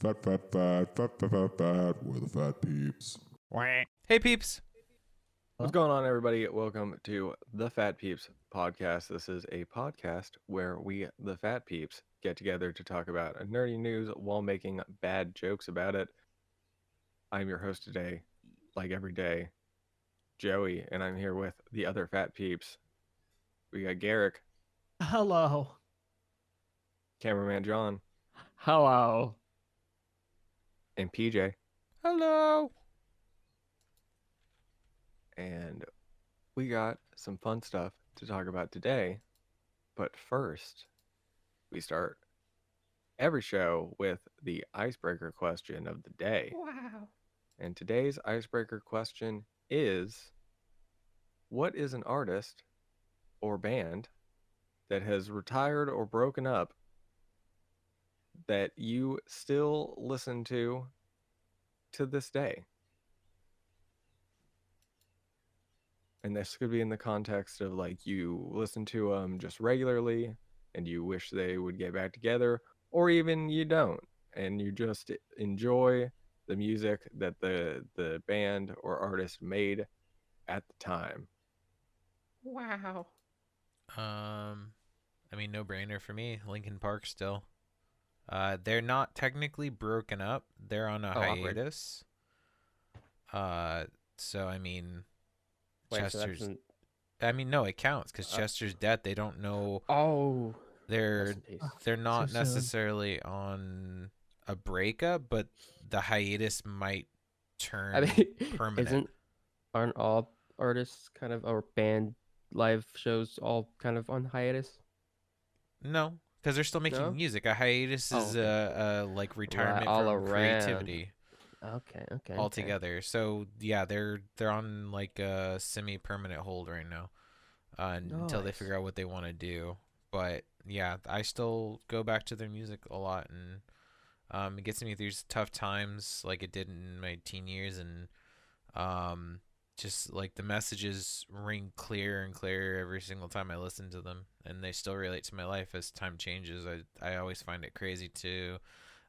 Fat. We're the Phat Peeps. Hey, peeps. What's going on, everybody? Welcome to the Phat Peeps podcast. This is a podcast where we, the Phat Peeps, get together to talk about nerdy news while making bad jokes about it. I'm your host today, like every day, Joey, and I'm here with the other Phat Peeps. We got Garrick, Hello. cameraman John, Hello. and PJ. Hello. And we got some fun stuff to talk about today. But first, we start every show with the icebreaker question of the day. Wow. And today's icebreaker question is, what is an artist or band that has retired or broken up that you still listen to this day? And this could be in the context of like you listen to them just regularly and you wish they would get back together, or even you don't and you just enjoy the music that the band or artist made at the time. Wow. I mean, no brainer for me. Linkin Park still. They're not technically broken up. They're on a awkward. hiatus. So I mean, Wait, so Chester's. that's I mean, no, it counts because Chester's dead. They don't know. Oh. They're Rest in peace. they're not So soon. necessarily on a breakup, but the hiatus might turn I mean, permanent. aren't all artists kind of, or band live shows all kind of on hiatus? No, because they're still making No? music. A hiatus is okay. a like retirement all from around. creativity Okay. altogether. So yeah, they're on like a semi-permanent hold right now, until they Nice. figure out what they want to do. But yeah, I still go back to their music a lot, and it gets me through tough times like it did in my teen years, and just like the messages ring clearer and clearer every single time I listen to them, and they still relate to my life as time changes. I always find it crazy to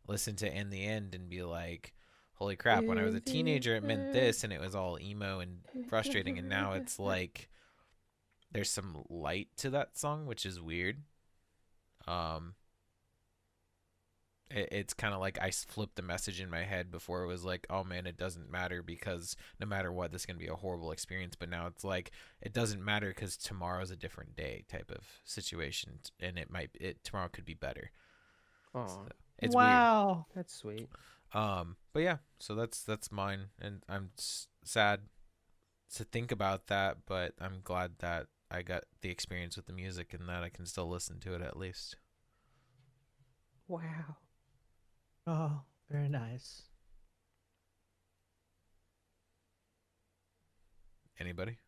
listen to In the End and be like, holy crap, when I was a teenager it meant this and it was all emo and frustrating, and now it's like there's some light to that song, which is weird. It's kind of like I flipped the message in my head. Before it was like, oh man, it doesn't matter because no matter what, this is going to be a horrible experience. But now it's like, it doesn't matter because tomorrow's a different day type of situation. And tomorrow could be better. Oh, So it's wow. That's sweet. weird. But yeah, so that's mine. And I'm sad to think about that, but I'm glad that I got the experience with the music and that I can still listen to it at least. Wow. Oh, very nice. Anybody?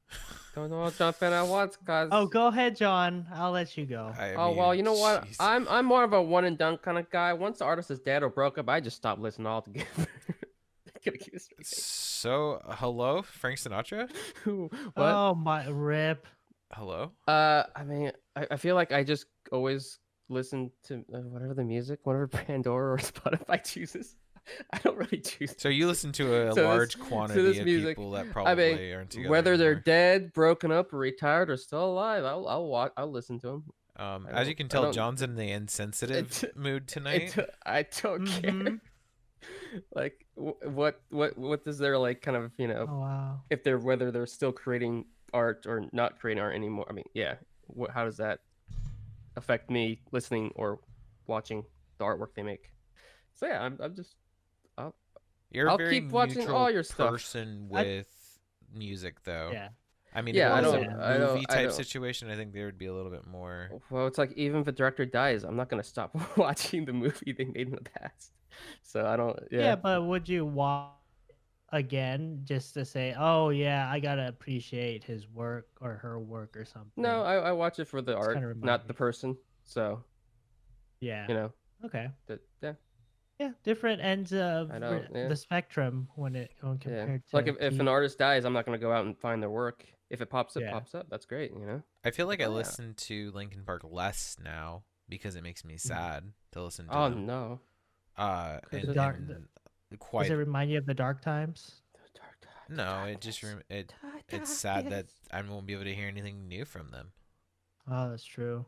Don't all jump in at once, guys. Oh, go ahead, John. I'll let you go. Well, you know what? jeez. I'm more of a one and done kind of guy. Once the artist is dead or broke up, I just stop listening altogether. Gotta keep it straight. So, hello, Frank Sinatra? What? Oh, my rip. Hello? I mean, I feel like I just always listen to whatever the music, whatever Pandora or Spotify chooses. I don't really choose. So you listen to a So large this quantity of music, people that I probably mean, aren't together whether they're anymore. dead, broken up, or retired, or still alive, I'll listen to them. As you can I tell, don't- John's in the insensitive mood tonight. I don't care. Mhm. Like, what does their like kind of Oh, wow. if they're whether they're still creating art or not creating art anymore? I mean, yeah. How does that affect me listening or watching the artwork they make? So yeah, I'm just You're I'll a very keep watching neutral all your stuff. person I- with music, though. Yeah. I mean, Yeah, if I it was don't- a I don't- movie I type don't- situation, I think there would be a little bit more. well, it's like even if the director dies, I'm not gonna stop watching the movie they made in the past. So I don't. Yeah, Yeah. but would you watch again just to say, oh, yeah, I got to appreciate his work or her work or something? No, I watch it for the art, kinda remind not me. the person. So Yeah. okay. Okay. Yeah, different ends of I know, yeah. the spectrum when Yeah. compared to Like if an TV. artist dies, I'm not gonna go out and find their work. If it pops up, Yeah. pops up. That's great. I feel like I Oh, yeah. listen to Linkin Park less now because it makes me sad to listen to Oh them. no. 'Cause and, the dark- and Does quite it remind you of the dark times? no, it just it's sad that I won't be able to hear anything new from them, Oh, that's true.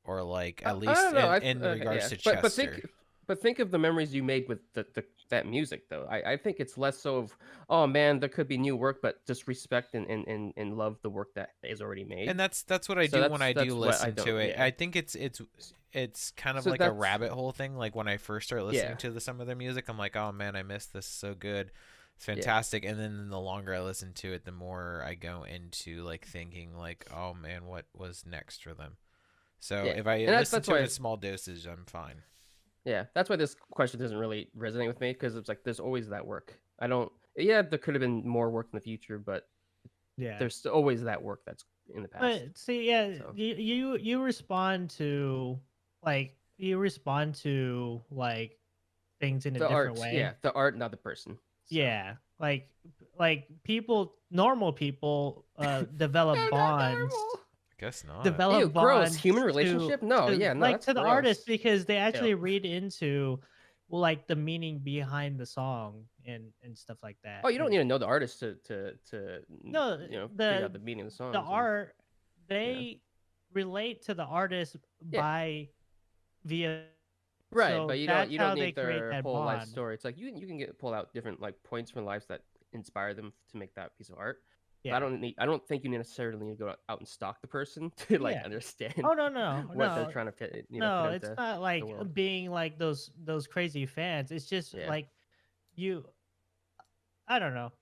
or like I at I least don't know. in regards Yeah, to but Chester. think of the memories you made with that music though. I think it's less so of, oh man, there could be new work, but just respect and love the work that is already made. And that's what I So do when I do that's what I listen don't. to it. Yeah. I think it's kind of So like a that's rabbit hole thing. Like when I first start listening yeah to some of their music, I'm like, oh man, I missed this so good. It's yeah fantastic. And then the longer I listen to it, the more I go into like thinking like, oh man, what was next for them? So yeah. if I And listen that's to it why in small dosage, I'm fine. yeah that's why this question doesn't really resonate with me because it's like there's always that work. I don't. Yeah, there could have been more work in the future, but Yeah. there's always that work that's in the past. But see, yeah, So you respond to like things in a the different art, yeah, way. the art, not the person. So. Yeah, like people, normal people, develop They're not bonds, normal. I guess not. Ew, develop gross. bonds Human relationship? No, yeah, no, like that's to the artist gross. because they Ew. actually read into like the meaning behind the song and stuff like that. Oh, you don't And need to know the artist to no, figure out the meaning of the songs. the and- art they relate to the artist Yeah. by via right, so but you that's don't how they need create their that whole life bond. story. It's like you can pull out different like points from lives that inspire them to make that piece of art. But Yeah. I don't think you necessarily need to go out and stalk the person to like Yeah. understand Oh no, what they're no, trying to fit. no! Put It's into not the like world. being like those crazy fans. It's just Yeah. like you. I don't know.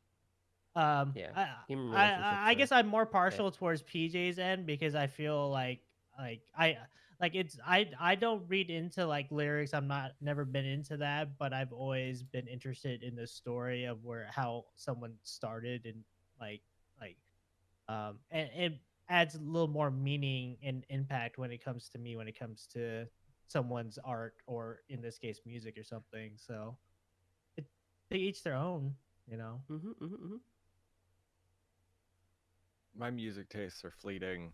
Yeah, I human I relationships I are guess I'm more partial towards PJ's end because I feel like I don't read into like lyrics. I'm not never been into that, but I've always been interested in the story of where how someone started and like like and it adds a little more meaning and impact when it comes to me when it comes to someone's art or in this case music or something. So it they each their own, you know. My music tastes are fleeting.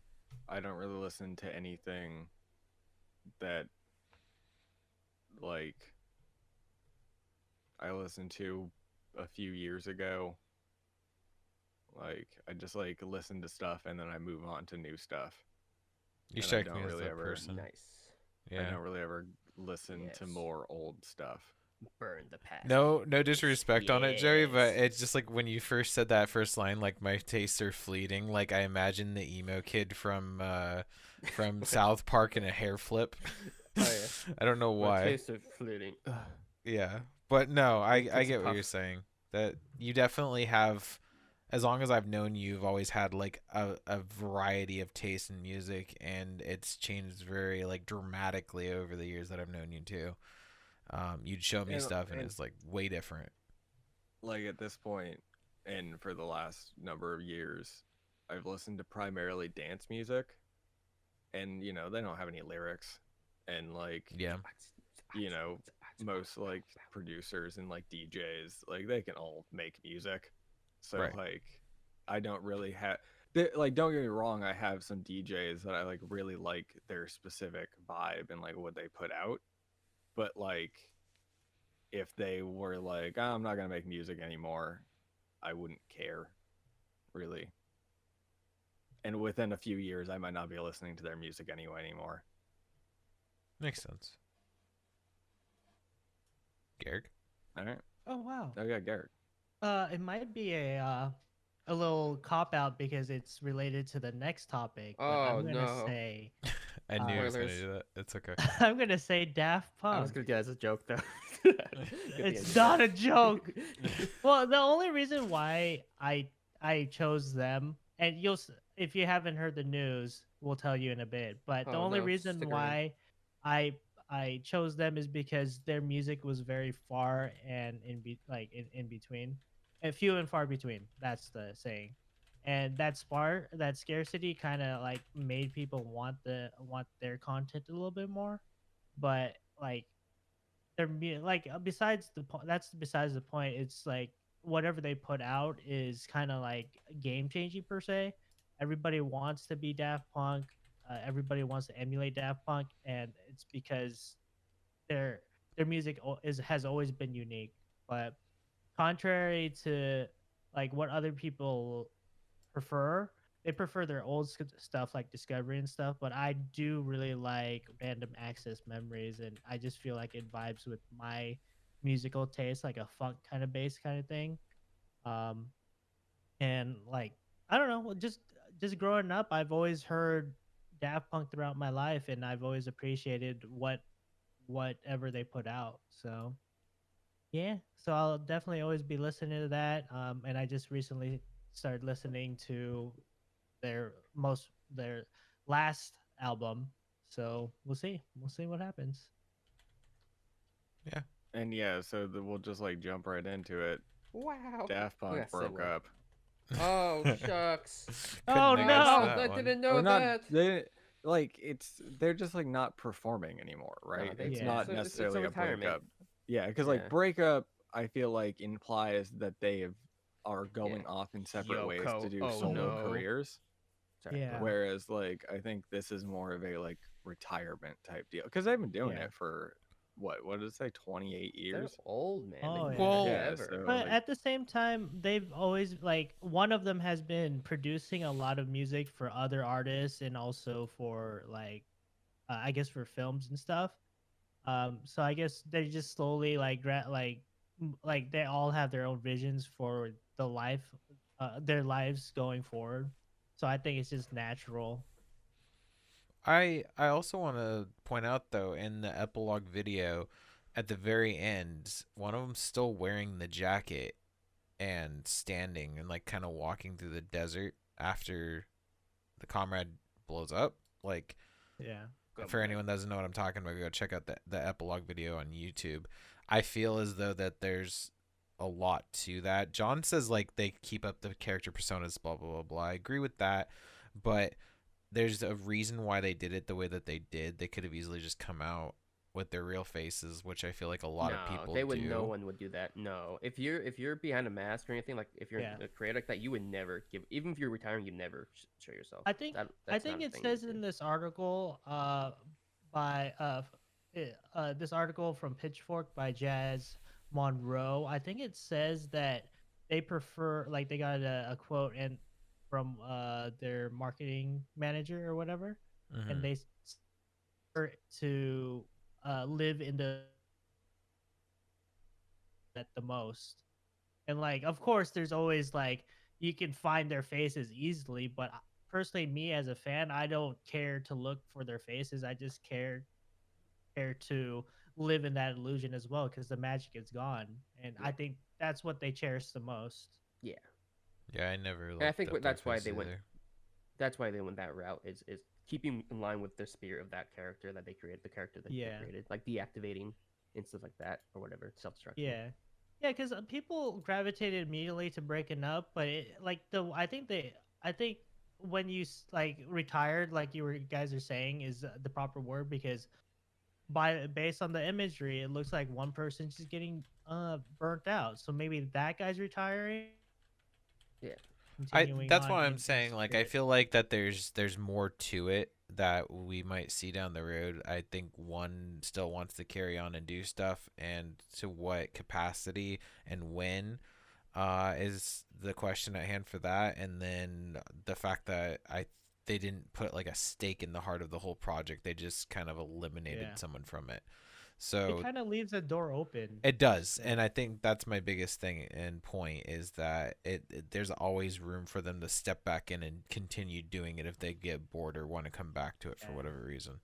I don't really listen to anything that like I listened to a few years ago. Like I just like listen to stuff and then I move on to new stuff. You And I strike don't me as really that ever- person. Nice. I Yeah. don't really ever listen to Yes. more old stuff. Burn the past. No disrespect on it, Jerry, but Yes. it's just like when you first said that first line, like my tastes are fleeting. Like I imagine the emo kid from South Park in a hair flip. Oh yeah. I don't know My why. taste of fleeting. Yeah, but no, I Takes a get what puff. you're saying. That you definitely have. As long as I've known you, you've always had like a variety of taste in music, and it's changed very like dramatically over the years that I've known you too. You'd show me stuff, and it's like way different. Like at this point, and for the last number of years, I've listened to primarily dance music, and you know they don't have any lyrics, and like Yeah, you know most like producers and like DJs like they can all make music, so Right. like I don't really have like don't get me wrong, I have some DJs that I like really like their specific vibe and like what they put out, but like if they were like, oh, I'm not gonna make music anymore, I wouldn't care, really. And within a few years, I might not be listening to their music anymore. makes sense. Garrick? All right. Oh wow. Oh yeah, Garrett. It might be a little cop out because it's related to the next topic. But Oh, I'm gonna no. say I knew I was gonna Spoilers. do that. It's okay. I'm gonna say Daft I was Punk. gonna get it as a joke though. It's not a joke. Well, the only reason why I chose them, and if you haven't heard the news, we'll tell you in a bit. But the Oh, only no, reason stick around. why I chose them is because their music was very far and in between, and few and far between. That's the saying, and that scarcity kind of like made people want their content a little bit more, but like besides that's besides the point. It's like whatever they put out is kind of like game changing per se. Everybody wants to be Daft Punk. Everybody wants to emulate Daft Punk, and it's because they're their music has always been unique. But contrary to like what other people prefer, they prefer their old stuff like Discovery and stuff. But I do really like Random Access Memories, and I just feel like it vibes with my musical taste, like a funk kind of bass kind of thing. Um, and like I don't know, just growing up, I've always heard Daft Punk throughout my life, and I've always appreciated whatever they put out. So yeah, so I'll definitely always be listening to that. And I just recently started listening to their last album. So we'll see what happens. Yeah. And yeah, so we'll just like jump right into it. Wow. Daft Punk Yeah, broke segue. up. Oh shucks. Oh, Couldn't no! have guessed I that one. didn't know Or not, that. they're just like not performing anymore, right? they- It's Yeah. not it's a necessarily a retirement. breakup. Yeah, because Yeah. like breakup, I feel like implies that are going off in separate ways Yoko, to do oh solo no. careers. Sorry, Yeah. bro. Whereas like I think this is more of a like retirement type deal because they've been doing Yeah. it for what did it say, 28 They're years? old, man. Oh, They've yeah. been Well- Yeah, forever. so- But like- at the same time, they've always like one of them has been producing a lot of music for other artists and also for like I guess for films and stuff. So I guess they just slowly like like they all have their own visions for their lives going forward. So I think it's just natural. I also want to point out though, in the epilogue video, at the very end, one of them's still wearing the jacket and standing and like kind of walking through the desert after the comrade blows up. Like, Yeah. for anyone that doesn't know what I'm talking about, go check out the epilogue video on YouTube. I feel as though that there's a lot to that. John says like they keep up the character personas, blah blah blah blah. I agree with that, but there's a reason why they did it the way that they did. They could have easily just come out with their real faces, which I feel like a lot of people they would. do. No one would do that. No, if you're behind a mask or anything, like if you're Yeah. a creator like that, you would never give. Even if you're retiring, you never show yourself. I think That's think not a it thing says you in do. this article by this article from Pitchfork by Jazz Monroe. I think it says that they prefer like they got a quote and from their marketing manager or whatever, Mhm. and they prefer to live in the at the most. And like, of course, there's always like you can find their faces easily, but personally, me as a fan, I don't care to look for their faces. I just care to live in that illusion as well because the magic is gone, and I think that's what they cherish the most. Yeah, Yeah, I never. I think looked up that's their why face they went. either. That's why they went that route. Is keeping in line with the spirit of that character that they created, the character that Yeah. they created, like deactivating and stuff like that or whatever, self-destruction. Yeah, yeah, because people gravitated immediately to breaking up, but I think when you like retired, like you guys are saying, is the proper word because based on the imagery, it looks like one person's just getting burnt out. So maybe that guy's retiring. Yeah. continuing That's on why I'm in saying like I spirit. feel like that there's more to it that we might see down the road. I think one still wants to carry on and do stuff, and to what capacity and when is the question at hand for that. And then the fact that they didn't put like a stake in the heart of the whole project. They just kind of eliminated Yeah. someone from it. So It kind of leaves the door open. it does, and I think that's my biggest thing and point is that there's always room for them to step back in and continue doing it if they get bored or want to come back to it for Yeah. whatever reason.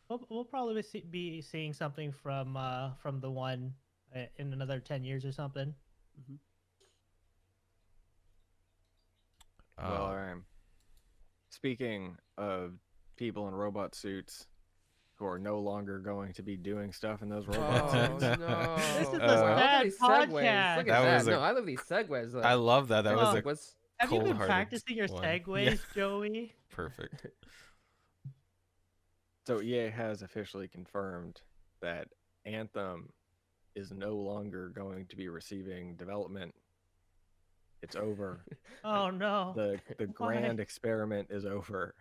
We'll probably be seeing something from the one in another 10 years or something. Well, all right. Speaking of people in robot suits who are no longer going to be doing stuff in those robot Oh suits. no! This is a Uh, Wow, look at sad these segues. podcast. Look That at was that. a- No, I love these segues. Though. I love that. That was Oh, a What's Have you been cold-hearted practicing your one. segues, Yeah. Joey? perfect. So EA has officially confirmed that Anthem is no longer going to be receiving development. It's over. Oh no. The Why? grand experiment is over.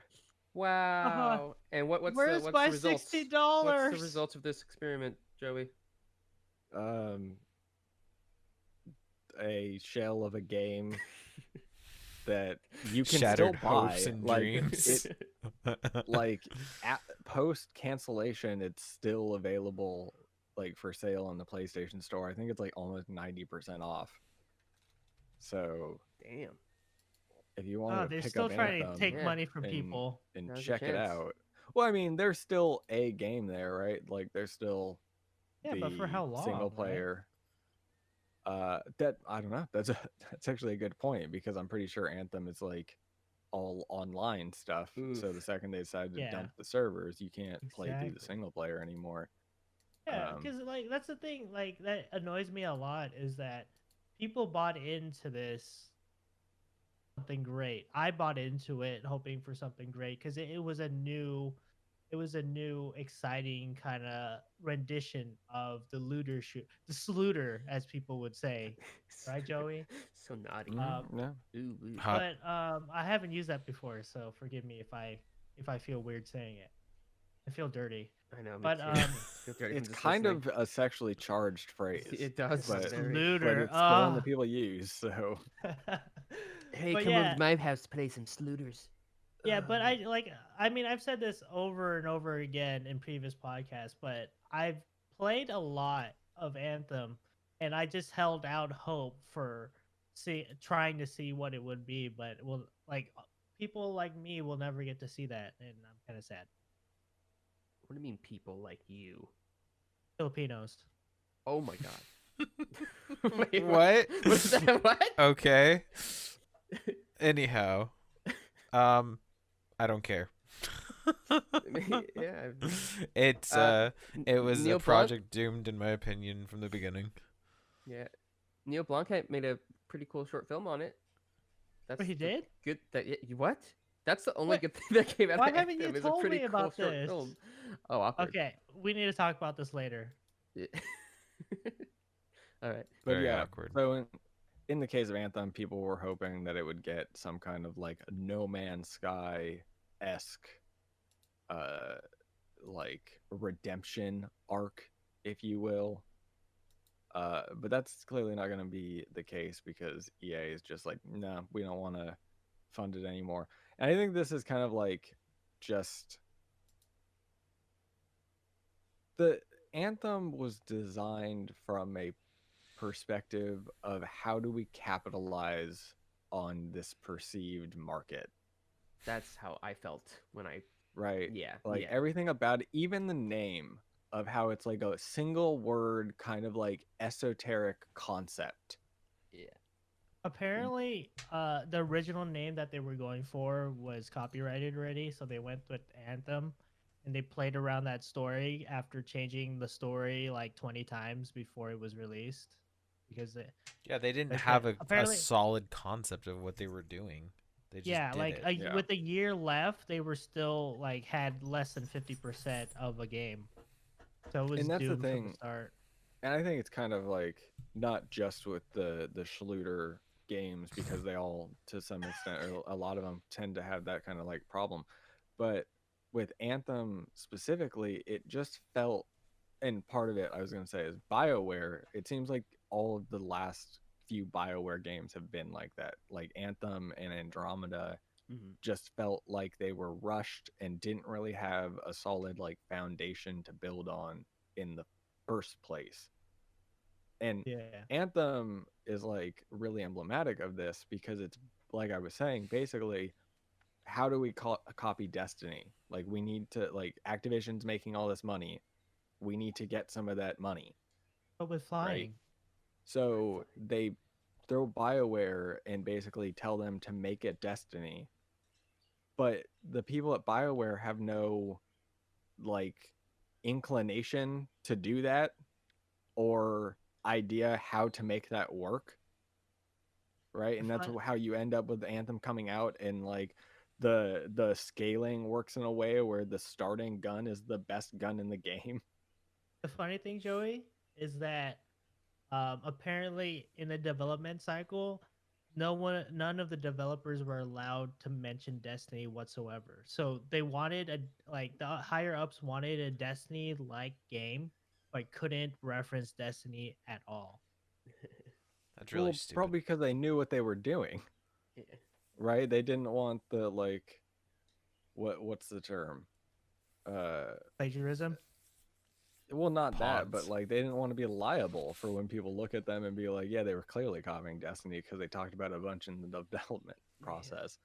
wow? And what's Where's the my results? $60? What's the results of this experiment, Joey? a shell of a game that you can Shattered still buy. hopes and Like dreams. like at post cancellation, it's still available like for sale on the PlayStation Store. I think it's like almost 90% off. So Damn. if you Oh, wanted they're to pick still up trying to Anthem take Yeah. money from and people. Now's your check it chance. out, well, I mean, there's still a game there, right? Like there's still Yeah, but for the how long? single right? player. That I don't know. That's actually a good point because I'm pretty sure Anthem is like all online stuff. So Oof. the second they decide to Yeah. dump the servers, you can't play through the Exactly. single player anymore. Yeah, because like that's the thing. Like that annoys me a lot is that people bought into this something great. I bought into it hoping for something great because it was a new, exciting kind of rendition of the looter shoot, the slooter, as people would say, right, Joey? So naughty. Yeah. Ooh, ooh. Hot. But I haven't used that before, so forgive me if I feel weird saying it. I feel dirty. I know. Me But too. I feel dirty from It's just kind listening. of a sexually charged phrase. It does. but, very- but Slooter. it's the one that people use. So Hey, But come yeah. over to my house to play some slooters. Yeah, but I mean, I've said this over and over again in previous podcasts, but I've played a lot of Anthem, and I just held out hope for trying to see what it would be, but people like me will never get to see that, and I'm kind of sad. What do you mean, people like you? Filipinos. Oh my god. Wait, What? Was that what? Okay. Anyhow, I don't care. Yeah. It's it was Neil a project doomed in my opinion from the beginning. Yeah. Neil Blanc made a pretty cool short film on it. That's He the did? good. What? That's the only What? good thing that came out Why of haven't you Anthem. Is a told pretty me cool about short this? film. Oh, awkward. Okay, we need to talk about this later. Yeah. All right. but Very yeah. awkward. So in the case of Anthem, people were hoping that it would get some kind of like No Man's Sky-esque like redemption arc, if you will. But that's clearly not going to be the case because EA is just like, no, we don't want to fund it anymore. And I think this is kind of like just the Anthem was designed from a perspective of how do we capitalize on this perceived market, That's how I felt when I. right? Yeah. Like yeah. everything about it, even the name of how it's like a single word kind of like esoteric concept. Yeah. Apparently, the original name that they were going for was copyrighted already, so they went with Anthem, and they played around that story after changing the story like 20 times before it was released, because Yeah, they didn't Like, have a apparently- solid concept of what they were doing. They just yeah, did like it. Yeah. with a year left, they were still like had less than 50% of a game, so it was And that's the doomed from thing. the start. And I think it's kind of like not just with the Schluter games because they all to some extent or a lot of them tend to have that kind of like problem, but with Anthem specifically, it just felt, and part of it I was going to say is BioWare. It seems like all of the last few BioWare games have been like that. Like Anthem and Andromeda Mhm. just felt like they were rushed and didn't really have a solid like foundation to build on in the first place. And Yeah, Anthem is like really emblematic of this because it's like I was saying, basically, how do we copy Destiny? Like we need to, like, Activision's making all this money. We need to get some of that money. but with flying. So they throw BioWare and basically tell them to make a Destiny. But the people at BioWare have no like inclination to do that or idea how to make that work. Right? And that's how you end up with Anthem coming out, and like the scaling works in a way where the starting gun is the best gun in the game. The funny thing, Joey, is that apparently in the development cycle, none of the developers were allowed to mention Destiny whatsoever. So they wanted the higher ups wanted a Destiny like game, like couldn't reference Destiny at all. That's really Well, stupid. probably because they knew what they were doing, Yeah. right? They didn't want the like, what's the term? Plagiarism. Well, not that, but Pods. like they didn't want to be liable for when people look at them and be like, yeah, they were clearly copying Destiny because they talked about it a bunch in the development process.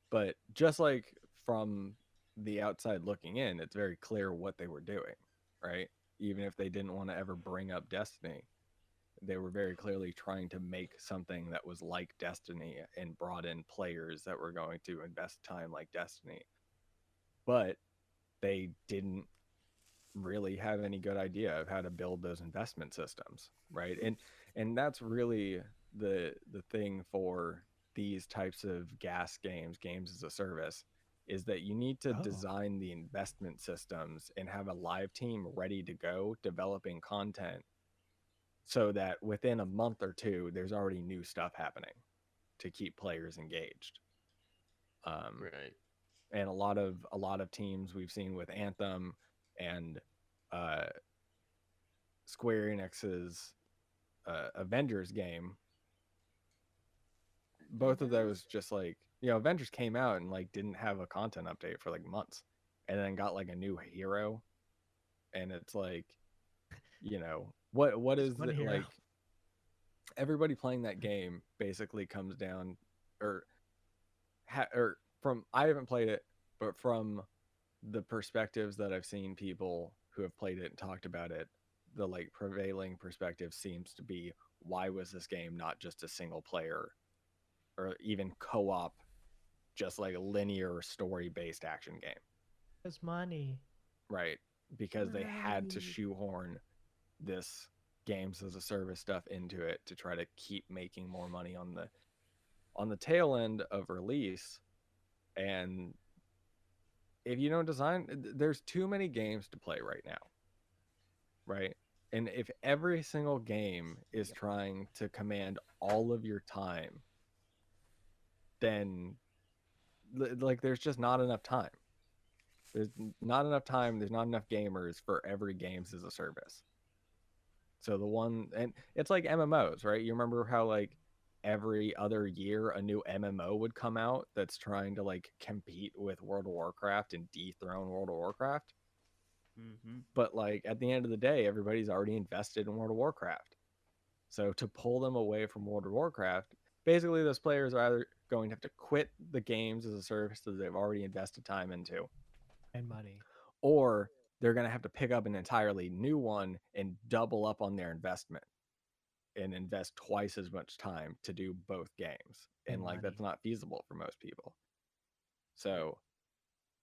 But just like from the outside looking in, it's very clear what they were doing, right? Even if they didn't want to ever bring up Destiny, they were very clearly trying to make something that was like Destiny and brought in players that were going to invest time like Destiny. But they didn't really have any good idea of how to build those investment systems, right? And that's really the thing for these types of games as a service, is that you need to Oh. design the investment systems and have a live team ready to go developing content so that within a month or two there's already new stuff happening to keep players engaged. Right. And a lot of teams we've seen with Anthem and Square Enix's Avengers game, both of those just like, Avengers came out and like didn't have a content update for like months, and then got like a new hero, and it's like, what Just is one it hero. like? Everybody playing that game basically comes down, or from, I haven't played it, but from the perspectives that I've seen people who have played it and talked about it, the like prevailing perspective seems to be, why was this game not just a single player or even co-op, just like a linear story based action game, It's money. right? Because they had to shoehorn this games as a service stuff into it to try to keep making more money on the tail end of release. And if you don't design, there's too many games to play right now, right? And if every single game is trying to command all of your time, then like there's just not enough time. There's not enough time. There's not enough gamers for every games as a service. So and it's like MMOs, right? You remember how like every other year a new MMO would come out that's trying to like compete with World of Warcraft and dethrone World of Warcraft? Mm-hmm. But like at the end of the day, everybody's already invested in World of Warcraft. So to pull them away from World of Warcraft, basically those players are either going to have to quit the games as a service that they've already invested time into, And money. or they're going to have to pick up an entirely new one and double up on their investment and invest twice as much time to do both games. And like that's money. not feasible for most people. So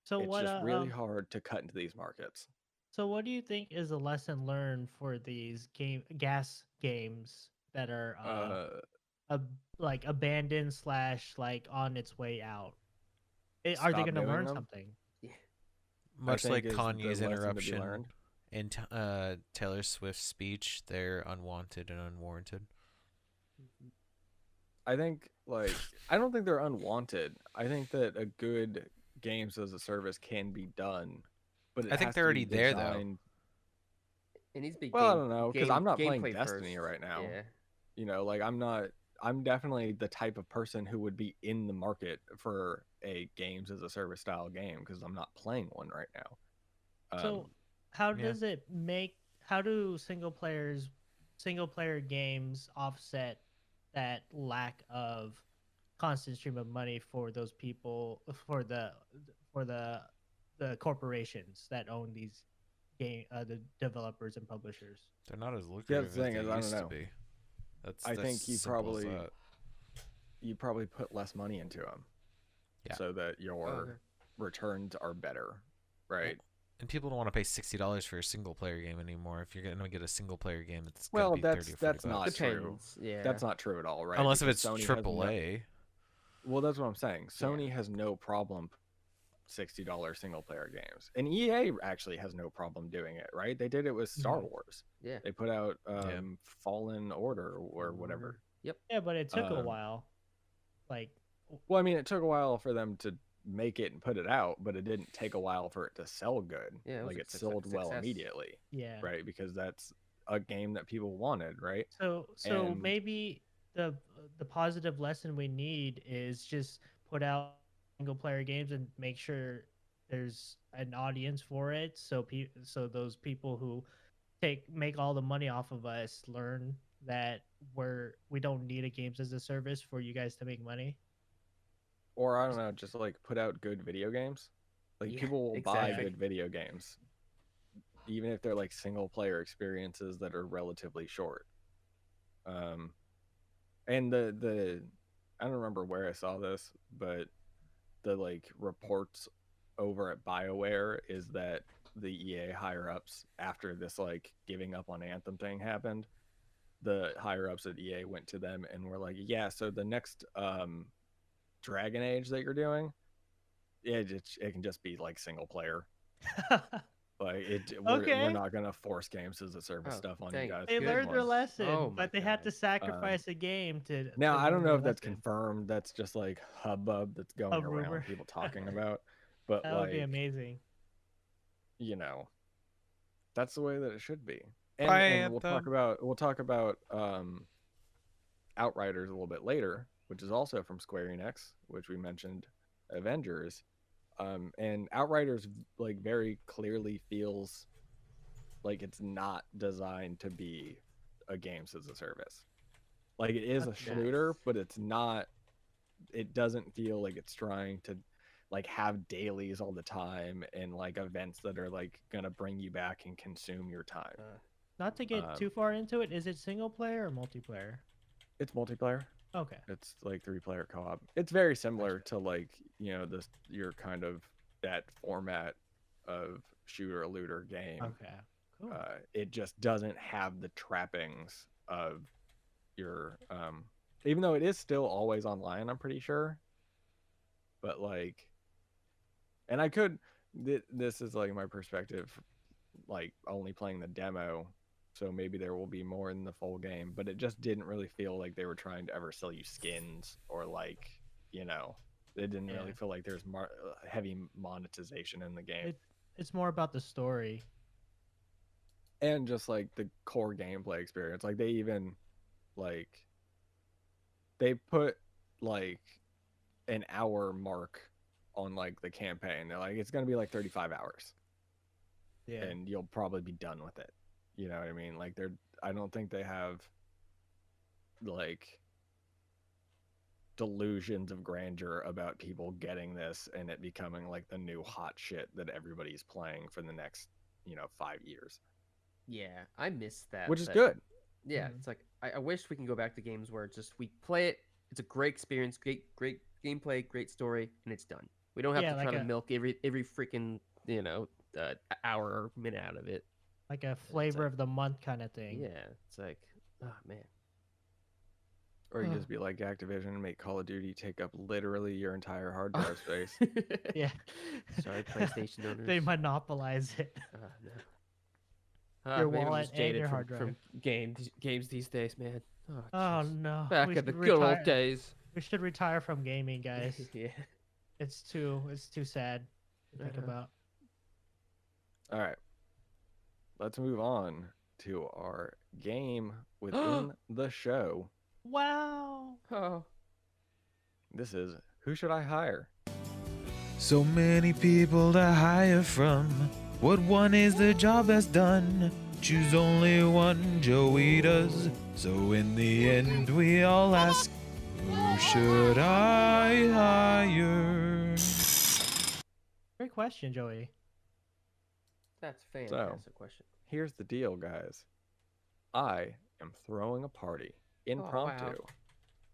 So it's what? just really hard to cut into these markets. So what do you think is a lesson learned for these gas games that are like abandoned / like on its way out? Are they Stop going to doing learn them. something? Much think like is the Kanye's lesson to be interruption learned. in Taylor Swift's speech, they're unwanted and unwarranted. I think like I don't think they're unwanted. I think that a good games as a service can be done, but it I think has they're to be already there, though. designed. It needs to be Well, I don't know, because I'm not playing gameplay Destiny first. right now. Yeah. Like I'm definitely the type of person who would be in the market for a games as a service style game because I'm not playing one right now. So how yeah. does it how do single player games offset that lack of constant stream of money for those people, for the corporations that own these the developers and publishers? They're not as lucrative thing as is, they I used don't to know. be. I think simple as that. you probably put less money into them, Yeah. so that your returns are better, right? And people don't want to pay $60 for a single player game anymore. If you're going to get a single player game, it's Well, going to be 30 or 40 that's not bucks. true. Depends. Yeah. That's not true at all, right? Unless Because if it's Sony has AAA. Well, that's what I'm saying. Sony has no problem $60 single player games, and EA actually has no problem doing it, right? They did it with Star Wars. Yeah. They put out Fallen Order or whatever. Yep. Yeah, but it took a Um, while. Like, Well, I mean, it took a while for them to make it and put it out, but it didn't take a while for it to sell good. Yeah, it was like a it sold well success. immediately, Yeah. right? Because that's a game that people wanted, right? So And- maybe the positive lesson we need is just put out single player games and make sure there's an audience for it. So those people who make all the money off of us learn that we don't need a games as a service for you guys to make money. Or I don't know, just like put out good video games. Like Yeah, people will buy exactly. good video games, even if they're like single player experiences that are relatively short. And the I don't remember where I saw this, but the like reports over at BioWare is that the EA higher ups, after this like giving up on Anthem thing happened, the higher ups at EA went to them and were like, yeah, so the next Dragon Age that you're doing, it can just be like single player. Like we're Okay. not gonna force games as a service Oh, stuff on thank you guys. They Good learned their one. lesson, Oh my but they had to God. sacrifice a game to. Now to I don't learn know their if that's lesson. confirmed. That's just like hubbub that's going A around, rumor. people talking about. But That would be like, amazing. you know, that's the way that it should be. And, Bye, and Anthem. we'll talk about Outriders a little bit later, which is also from Square Enix, which we mentioned Avengers. And Outriders like very clearly feels like it's not designed to be a games as a service. Like it is a That's shooter, nice. but it's not. It doesn't feel like it's trying to like have dailies all the time and like events that are like gonna bring you back and consume your time. Not to get too far into it, is it single player or multiplayer? It's multiplayer. Okay. It's like 3-player co-op. It's very similar to like, you know, this your kind of that format of shooter looter game. Okay. Cool. It just doesn't have the trappings of your even though it is still always online, I'm pretty sure. But like, and I could this is like my perspective, like only playing the demo, so maybe there will be more in the full game, but it just didn't really feel like they were trying to ever sell you skins or like, you know, it didn't really Yeah. feel like there's heavy monetization in the game. It's more about the story. And just like the core gameplay experience. Like they even like they put like an hour mark on like the campaign. They're like, it's gonna be like 35 hours. Yeah. And you'll probably be done with it. You know what I mean? Like I don't think they have like delusions of grandeur about people getting this and it becoming like the new hot shit that everybody's playing for the next, 5 years. Yeah, I miss that. Which is that- good. Yeah, Mhm. it's like I wish we can go back to games where it's just we play it. It's a great experience, great gameplay, great story, and it's done. We don't have Yeah, to like try to a- milk every freaking hour or minute out of it. Like a flavor of the month kind of thing. Yeah, it's like, oh man. Or you just be like Activision and make Call of Duty take up literally your entire hard drive space. Yeah. Sorry, PlayStation owners. They monopolize it. No. Your maybe I'm wallet just and jaded your from, hard drive. from games these days, man. Oh, Oh jeez. no. Back We in the should good old retire- days. We should retire from gaming, guys. Yeah. It's too sad to think Uh-huh. about. All right. Let's move on to our game within the show. Wow. Oh. This is Who Should I Hire? So many people to hire from. What one is the job best done? Choose only one, Joey does. So in the end, we all ask, who should I hire? Great question, Joey. That's a fantastic question. Here's the deal, guys. I am throwing a party impromptu, wow.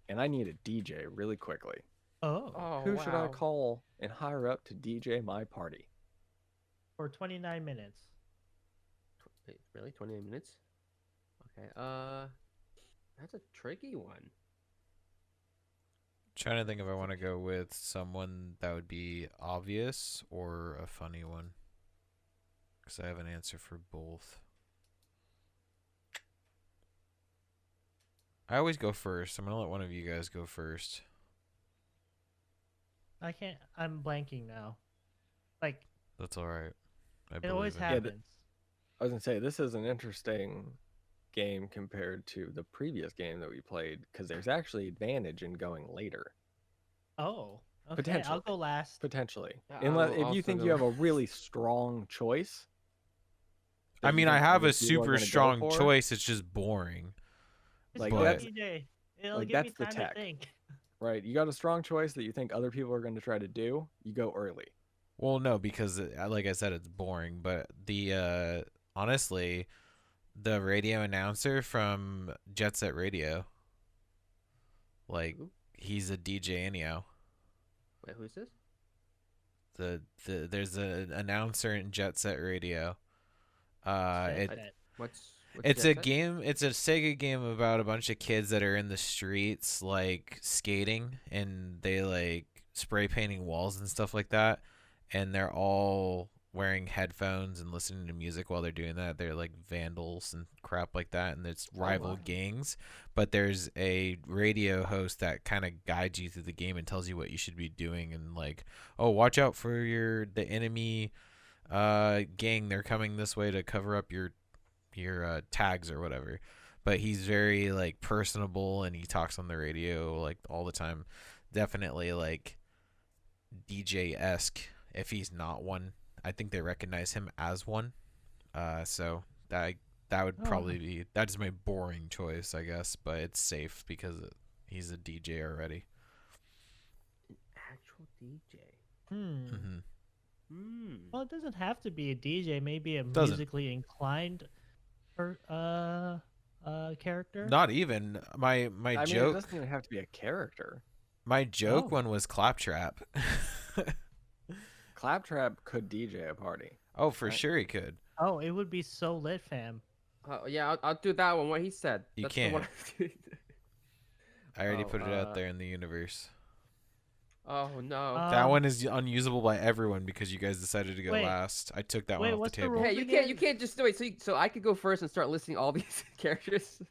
and I need a DJ really quickly. Oh. Oh, Who should I wow. call and hire up to DJ my party? For 29 minutes. Wait, really? 28 minutes? Okay. That's a tricky one. Trying to think if I want to go with someone that would be obvious or a funny one. Because I have an answer for both. I always go first. I'm going to let one of you guys go first. I can't. I'm blanking now. Like That's all right. I it always believe in it. happens. I was gonna say this is an interesting game compared to the previous game that we played because there's actually advantage in going later. Oh, okay. Potentially. I'll go last. Potentially, Yeah, unless I'll if you also think go you have a really strong choice. I that you mean, I think have other a people are super gonna go strong for, choice. It's just boring. It's like, cool, that's- DJ. It'll like, give me that's the time tech. to think. Right, you got a strong choice that you think other people are going to try to do. You go early. Well, no, because like I said, it's boring. But the honestly, the radio announcer from Jet Set Radio, like Who? he's a DJ anyhow. Wait, who's this? There's an announcer in Jet Set Radio. Jet It Set. What's it's Jet a Set? game. It's a Sega game about a bunch of kids that are in the streets like skating, and they like spray painting walls and stuff like that. And they're all wearing headphones and listening to music while they're doing that. They're like vandals and crap like that, and it's rival wow. gangs. But there's a radio host that kind of guides you through the game and tells you what you should be doing, and like, oh, watch out for the enemy gang. They're coming this way to cover up your tags or whatever. But he's very like personable, and he talks on the radio like all the time. Definitely like DJ-esque. If he's not one, I think they recognize him as one. So that would probably be, that's my boring choice, I guess, but it's safe because he's a DJ already. Actual DJ. Mm-hmm. Well, it doesn't have to be a DJ. Maybe a Doesn't. musically inclined character. Not even my I mean, it joke. doesn't even have to be a character. My joke Oh. one was Claptrap. Claptrap could DJ a party. Oh, for Right. sure he could. Oh, it would be so lit, fam. Yeah, I'll do that one. What he said. You That's the one can't. I already Oh, put it out there in the universe. Oh no. That Um, one is unusable by everyone because you guys decided to go Wait. last. I took that Wait, one off what's the the table. rule? Hey, you again? can't just do it. So I could go first and start listing all these characters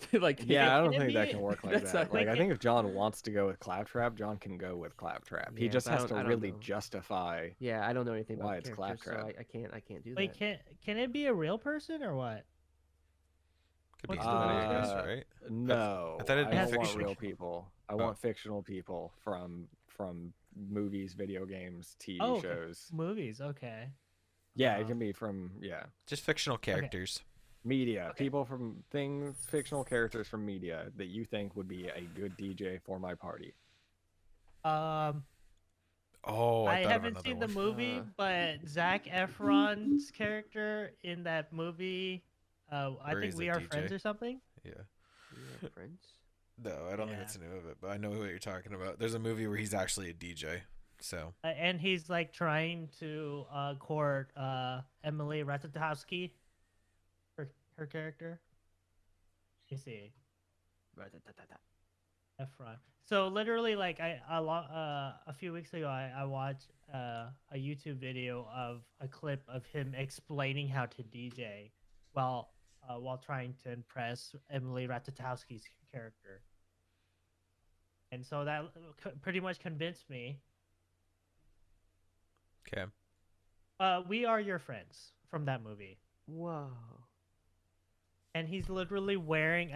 to like. Yeah, I don't can it think that be- can work like That's that. not- Like, I Wait, think if John wants to go with Claptrap, John can go with Claptrap. He Yeah, just but I has don't- to I don't really know. justify. Yeah, I don't know anything Why about it's characters, so Claptrap. I can't do Wait, that. can it be a real person or what? Could be What's anybody, I guess, Uh, right? No, I thought it'd I be don't want fictional. real people. I Oh. want fictional people from movies, video games, TV Oh, okay. shows. Movies, okay. Yeah, it can be from Just fictional characters. media. Okay. People from things, fictional characters from media that you think would be a good DJ for my party. Oh, I, I thought of haven't another seen the one. movie, but Zac Efron's character in that movie, I Where think he's We a Are DJ. Friends or something. Yeah. We are friends. No, I don't think Yeah. that's the name of it, but I know what you're talking about. There's a movie where he's actually a DJ. So And he's like trying to court Emily Ratajkowski, her character. You see, Efron. So literally, like a few weeks ago, I watched a YouTube video of a clip of him explaining how to DJ while trying to impress Emily Ratajkowski's character, and so that pretty much convinced me. okay. We Are Your Friends from that movie, Whoa. and he's literally wearing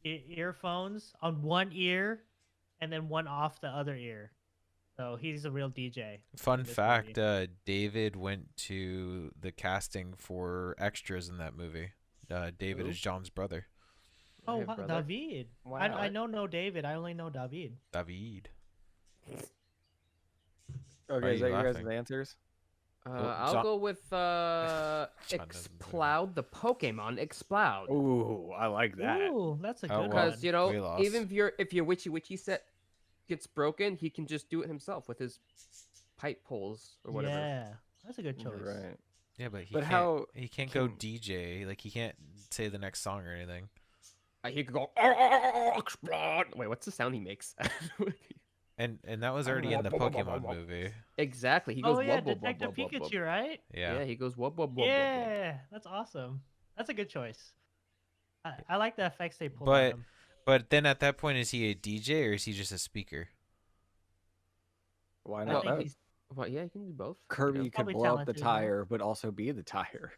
earphones on one ear, and then one off the other ear. So he's a real DJ. Fun in this fact: movie. David went to the casting for extras in that movie. David Who? is John's brother. Oh Hey, wow, brother. David. Wow. I know no David. I only know David. David. Okay, are is you that your guys' laughing? answers? I'll John- go with doesn't know. Exploud, the Pokemon Exploud. Ooh, I like that. Ooh, that's a Oh, good well. Because one. We you know, lost. even if your witchy set gets broken, he can just do it himself with his pipe poles or whatever. Yeah, that's a good You're choice. right. Yeah, but he But can't. how He can't go can- DJ. Like he can't say the next song or anything. He could go explode. Wait, what's the sound he makes? And that was already in the Pokemon movie. Exactly. He goes Oh yeah, wub, wub, wub, Detective wub, wub, wub. Pikachu, right? Yeah. Yeah, he goes wub wub wub wub, wub. Yeah, that's awesome. That's a good choice. I like the effects they pulled But- on him. But then at that point, is he a DJ or is he just a speaker? Why I not think both? he's Well, yeah, you can do both. Kirby could Probably blow up the talented enough. tire, but also be the tire.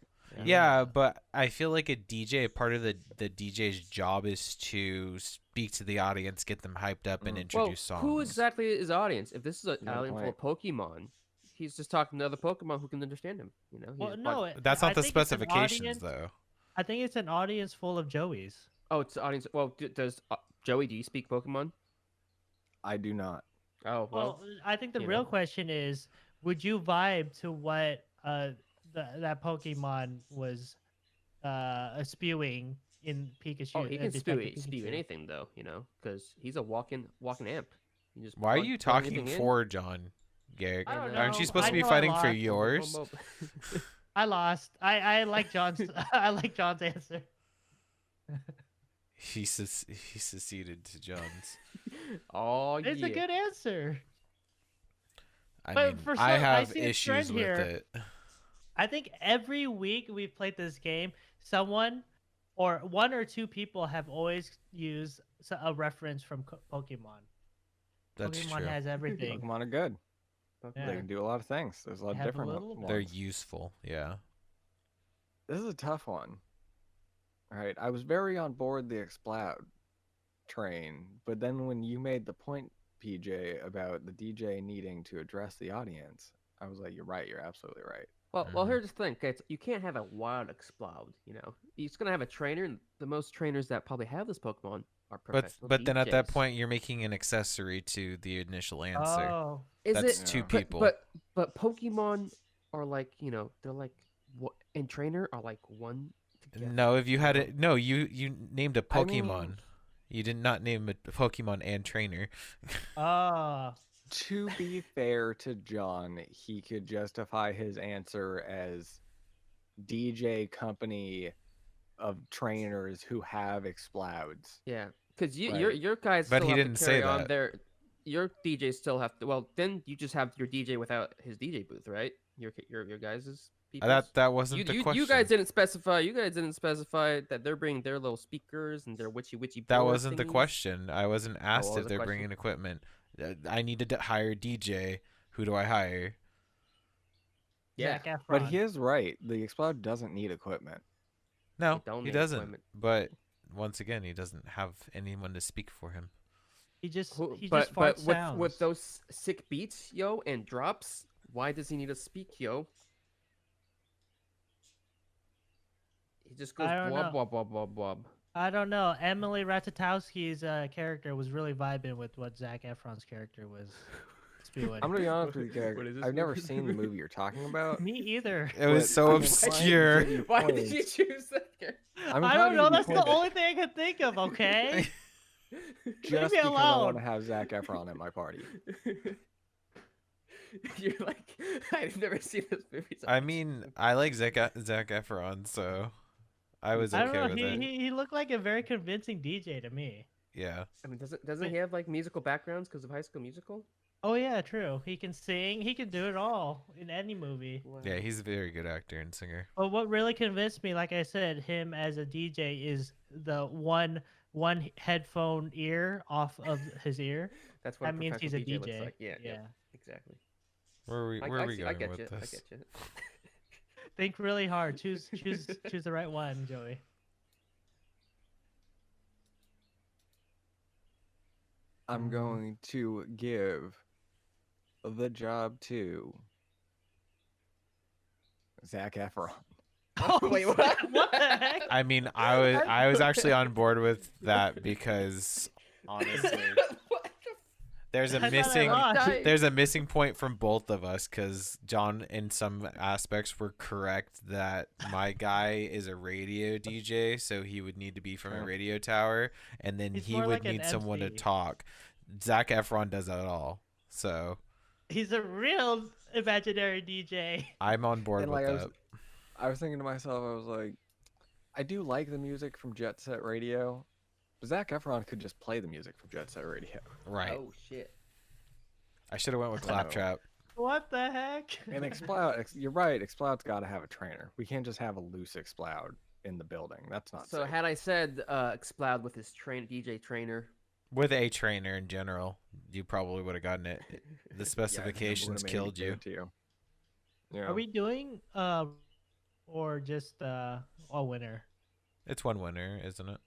Yeah, but I feel like a DJ, part of the DJ's job is to speak to the audience, get them hyped up, and Mm. introduce songs. Who exactly is the audience? If this is an Good island full of Pokemon, he's just talking to other Pokemon who can understand him. You know. well, He's no, That's I not the think it's an specifications, audience- though. I think it's an audience full of Joeys. Oh, it's the audience. Well, does Joey? Do you speak Pokemon? I do not. Oh well. Well, I think the you real know. question is, would you vibe to what that Pokemon was spewing in Pikachu? Oh, he can Detective spew Pikachu? anything though. You know, because he's a walking amp. You just Why are plug- you plug talking anything in. for John, Garrick? I don't Aren't you know. supposed to I be know I fighting for lost. yours? I lost. I like John's. I like John's answer. He seceded to John's. Oh yeah. It's a good answer. I But mean, for I some- I have see a issues trend with here. it. I think every week we've played this game, someone or one or two people have always used a reference from Pokemon. That's Pokemon true. has everything. Pokemon are good. Yeah. They can do a lot of things. There's a lot They of have a different little- ones. They're useful. Yeah. This is a tough one. All right, I was very on board the Exploud train, but then when you made the point, PJ, about the DJ needing to address the audience, I was like, you're right. You're absolutely right. Well, here's the thing. Okay, you can't have a wild Exploud. You know, he's gonna have a trainer, and the most trainers that probably have this Pokemon are professional. But then at that DJs. point, you're making an accessory to the initial answer. Oh, Is That's it two Yeah. people. But Pokemon are like, you know, they're like what, and trainer are like one together. No, if you had it, no, you named a I mean- Pokemon. You did not name a Pokemon and trainer. oh, To be fair to John, he could justify his answer as DJ company of trainers who have Explouds. Yeah, because Right. your guys But still he have didn't to say carry on that. their your DJs still have to. Well, then you just have your DJ without his DJ booth, right? Your guys's people. That wasn't the question. You guys didn't specify. You guys didn't specify that they're bringing their little speakers and their witchy. That board wasn't the thingies. question. I wasn't asked was if the they're question? bringing equipment. I needed to hire a DJ. Who do I hire? Yeah, Zac Efron. But he is right. The Exploud doesn't need equipment. No, don't he need doesn't. equipment. But once again, he doesn't have anyone to speak for him. he just but farts with sounds. those sick beats, yo, and drops, why does he need to speak, yo? He just goes I don't blob, know. blob, blob, blob, blob. I don't know. Emily Ratajkowski's character was really vibing with what Zac Efron's character was spewing. I'm gonna be honest with you, What Garrick. is this I've never movie? seen the movie you're talking about. Me either. It was But so I'm inclined to obscure. give you Why did points. you choose that character? I'm I inclined don't to know. give you That's the points only thing I could think of. Okay. just Leave me because I alone. want to have Zac Efron at my party. You're like, I've never seen this movie. so I much." mean, I like Zac Efron, so I was I okay don't know. with it. He looked like a very convincing DJ to me. Yeah. I mean, doesn't he have like musical backgrounds because of High School Musical? Oh yeah, true. He can sing. He can do it all in any movie. Wow. Yeah, he's a very good actor and singer. But what really convinced me, like I said, him as a DJ is the one headphone ear off of his ear. That's what That a means he's a professional DJ. looks like. Yeah, Yeah. exactly. Where are we I going get with you. this? I get you. Think really hard. Choose the right one, Joey. I'm going to give the job to Zac Efron. Wait, what? What the heck? I mean, I was actually on board with that because honestly, there's I a thought I missing lost. there's a missing point from both of us because John in some aspects were correct that my guy is a radio DJ, so he would need to be from a Sure. radio tower, and then He's he more would like an need someone to MC. talk. Zac Efron does that all, so He's a real imaginary DJ. I'm on board And with like that. I was thinking to myself, I was like, I do like the music from Jet Set Radio. But Zac Efron could just play the music from Jet Set Radio. Right. Oh shit. I should have went with So- Claptrap. What the heck? And Exploud, you're right. Exploud's got to have a trainer. We can't just have a loose Exploud in the building. That's not So safe. had I said Exploud with his DJ trainer, With a trainer in general, you probably would have gotten it. The would've specifications made killed me you. give it to you. Yeah. Are we doing or just a winner? It's one winner, isn't it?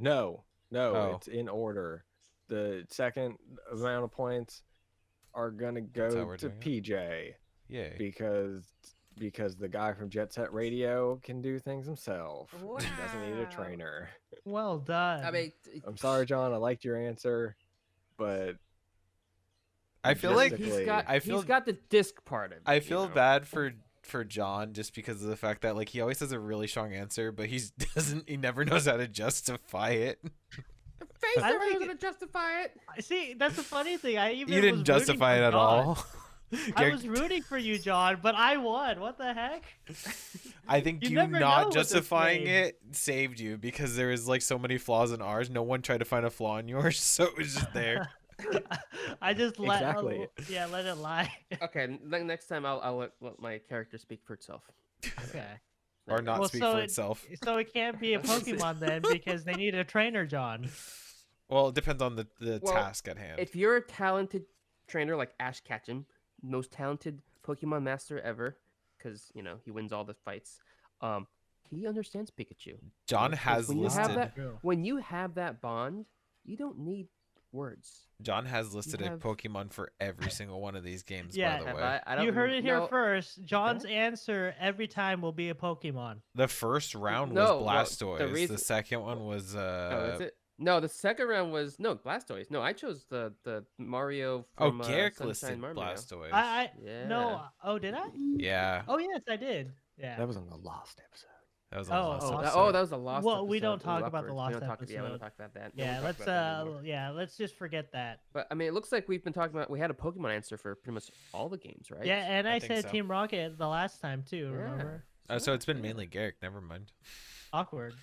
No, Oh. it's in order. The second amount of points are gonna how go we're to doing PJ Yay. because the guy from Jet Set Radio can do things himself. He doesn't need a trainer. Well done. I mean, I'm sorry, John. I liked your answer, but I feel like logistically- he's got the disc part of it. I you feel know? bad for John just because of the fact that like he always has a really strong answer, but he never knows how to justify it. Face I never like knows how to justify it. See, that's the funny thing. I even You didn't was justify it rooting at for John. all. I was rooting for you, John, but I won. What the heck? I think You you never know not with this justifying game. it saved you because there was like so many flaws in ours. No one tried to find a flaw in yours, so it was just there. I just let Exactly. let it lie. Okay, next time I'll let my character speak for itself. Okay. Or not Well, speak so for it- itself. So it can't be a Pokemon then because they need a trainer, John. Well, it depends on the Well, task at hand. If you're a talented trainer like Ash Ketchum, most talented Pokemon master ever, because he wins all the fights. He understands Pikachu. John Because has when you listed. have that, when you have that bond, you don't need words. John has listed a have- Pokemon for every single one of these games. Yeah. By the Have way, I don't You heard remember- it here no, first. John's answer every time will be a Pokemon. the first round No, was well, Blastoise. the The reason- second one was Oh, is it? No, the second round was Blastoise. No, I chose the Mario oh, from Garrick Sunshine listed Mario. Blastoise. I Yeah. no. Oh, did I? Yeah, Oh yes, I did. Yeah. that was on the last episode. that was Oh, on the oh, last that- episode. That was a lost. Well, we don't episode. talk Ooh, about the awkward. lost we don't talk, Yeah, we don't episode. talk about that. Yeah, Don't let's talk about that anymore. let's just forget that. But I mean, it looks like we've been talking about. We had a Pokemon answer for pretty much all the games, right? Yeah, and I I think said so. Team Rocket the last time too. Yeah. Remember? Oh, so it's been Yeah. mainly Garrick. Never mind. Awkward.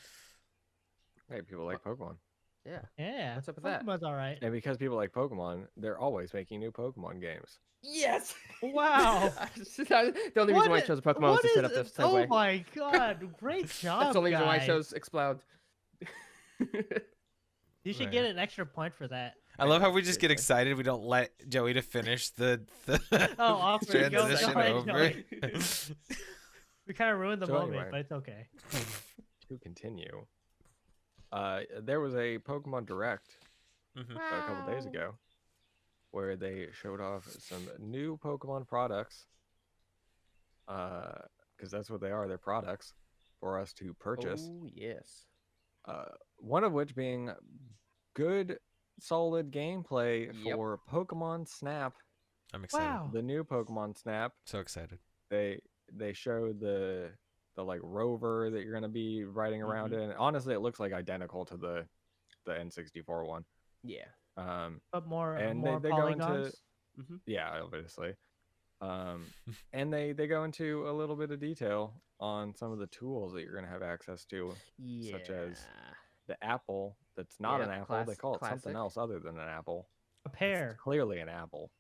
Hey, people like Pokemon. Yeah. Yeah. What's up with that? Pokemon's all right. And because people like Pokemon, they're always making new Pokemon games. Yes. Wow. The only reason why I chose a Pokemon was what to set is- up this Oh segue. my god! Great job, That's the only reason why I guys. chose Explode. You should get an extra point for that. I love how we just get Seriously. excited. We don't let Joey to finish the Oh, awkward. Go transition ahead, over. Joey. We kind of ruined the So moment, anyway. but it's okay. To continue, there was a Pokemon Direct Mhm. a couple days ago where they showed off some new Pokemon products. Because that's what they are. They're products for us to purchase. Oh yes. One of which being good, solid gameplay Yep. for Pokemon Snap. I'm excited. Wow. The new Pokemon Snap. So excited. They showed the like rover that you're gonna be riding around in. Honestly, it looks like identical to the N64 one. Yeah. But more And more they go into- polygons. Yeah, obviously. And they go into a little bit of detail on some of the tools that you're gonna have access to. Yeah. Such as The apple that's not Yeah, an apple. They call it classic. something else other than an apple. A It's pear. clearly an apple.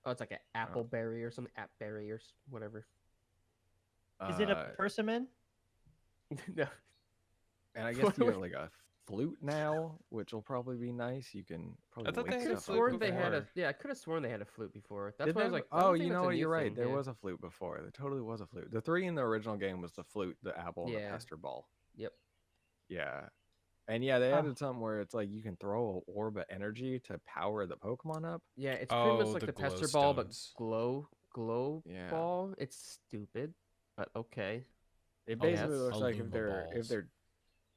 Oh, it's like an apple berry or something. Appberry or whatever. Is it a persimmon? No. And I guess you have like a flute now, which will probably be nice. You can probably. thought link they I had could a have stuff flute up sworn they had a. before. Yeah, I could have sworn they had a flute before. That's Did why I was they? like, I don't Oh, think you that's know a what? new You're right. thing, There yeah. was a flute before. There totally was a flute. The three in the original game was the flute, the apple, and Yeah. the pester ball. Yep. Yeah. And yeah, they Huh. added something where it's like you can throw an orb of energy to power the Pokemon up. Yeah, it's pretty much Oh, like the the glow pester ball, but stones. glow Yeah. ball. It's stupid, but okay. It Oh, basically yes. looks like if Aluma they're balls.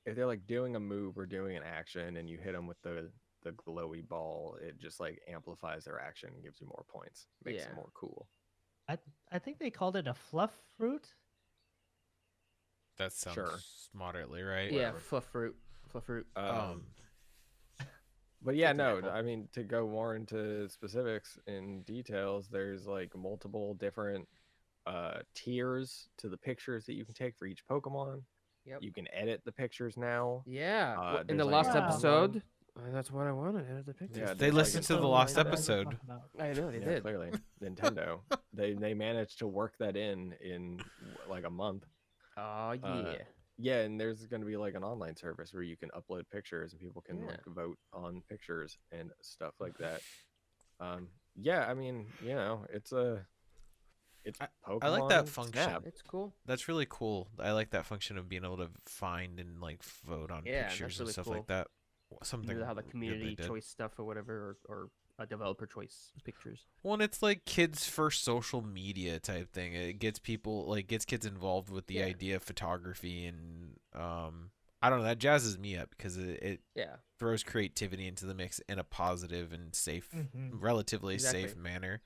if they're like doing a move or doing an action and you hit them with the glowy ball, it just like amplifies their action and gives you more points, makes Yeah. it more cool. I think they called it a fluff fruit. That sounds Sure. moderately right. Yeah, Whatever. fluff fruit. Fluff fruit. But yeah, It's an no, apple. I mean to go more into specifics and details, there's like multiple different tiers to the pictures that you can take for each Pokemon. Yep. You can edit the pictures now. Yeah. well, in there's the like last a episode, that's what I wanted. Edit the pictures. Yeah, They there's, like, listened a- to the Totally last what I was episode. talking about. I know they Yeah, did. clearly Nintendo. They managed to work that in like a month. Oh yeah. Yeah, and there's going to be like an online service where you can upload pictures and people can Yeah. like vote on pictures and stuff like that. Yeah, I mean, it's I like that Pokemon function. Snap. It's cool. That's really cool. I like that function of being able to find and like vote on Yeah, that's pictures and really stuff cool. like that. Something You know how the good they community did. choice stuff or whatever, or a developer choice pictures. Well, and it's like kids' first social media type thing. It gets people gets kids involved with the Yeah. idea of photography, and I don't know, that jazzes me up because it Yeah. throws creativity into the mix in a positive and safe, Mhm. relatively safe Exactly. manner.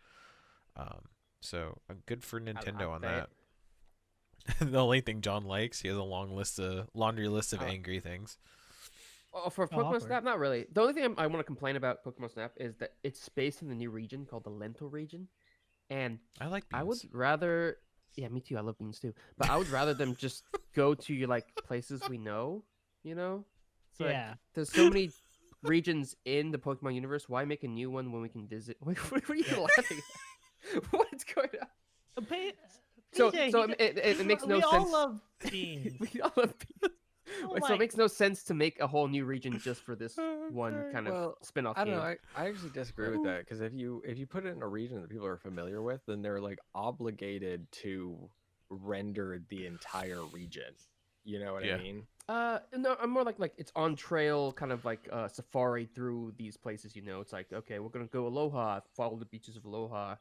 So good for Nintendo on bet. that. The only thing John likes, he has a laundry list of Uh, angry things. Oh, for Oh, Pokemon awkward. Snap, not really. The only thing I want to complain about Pokemon Snap is that it's spaced in the new region called the Lental region, and I like beans. I would rather. Yeah, me too. I love beans too, but I would rather them just go to like places we know. You know, it's like, Yeah. there's so many regions in the Pokemon universe. Why make a new one when we can visit? What are you laughing at? What's going on? P- So, PJ, so he- it makes no we sense. all love beans. We all love beans. Oh So my- it makes no sense to make a whole new region just for this Oh, one God. kind of Well, spin-off I don't game. know. I actually disagree with that because if you put it in a region that people are familiar with, then they're like obligated to render the entire region. You know what Yeah. I mean? No, I'm more like it's on trail, kind of like safari through these places. You know, it's like, okay, we're gonna go Aloha, follow the beaches of Aloha,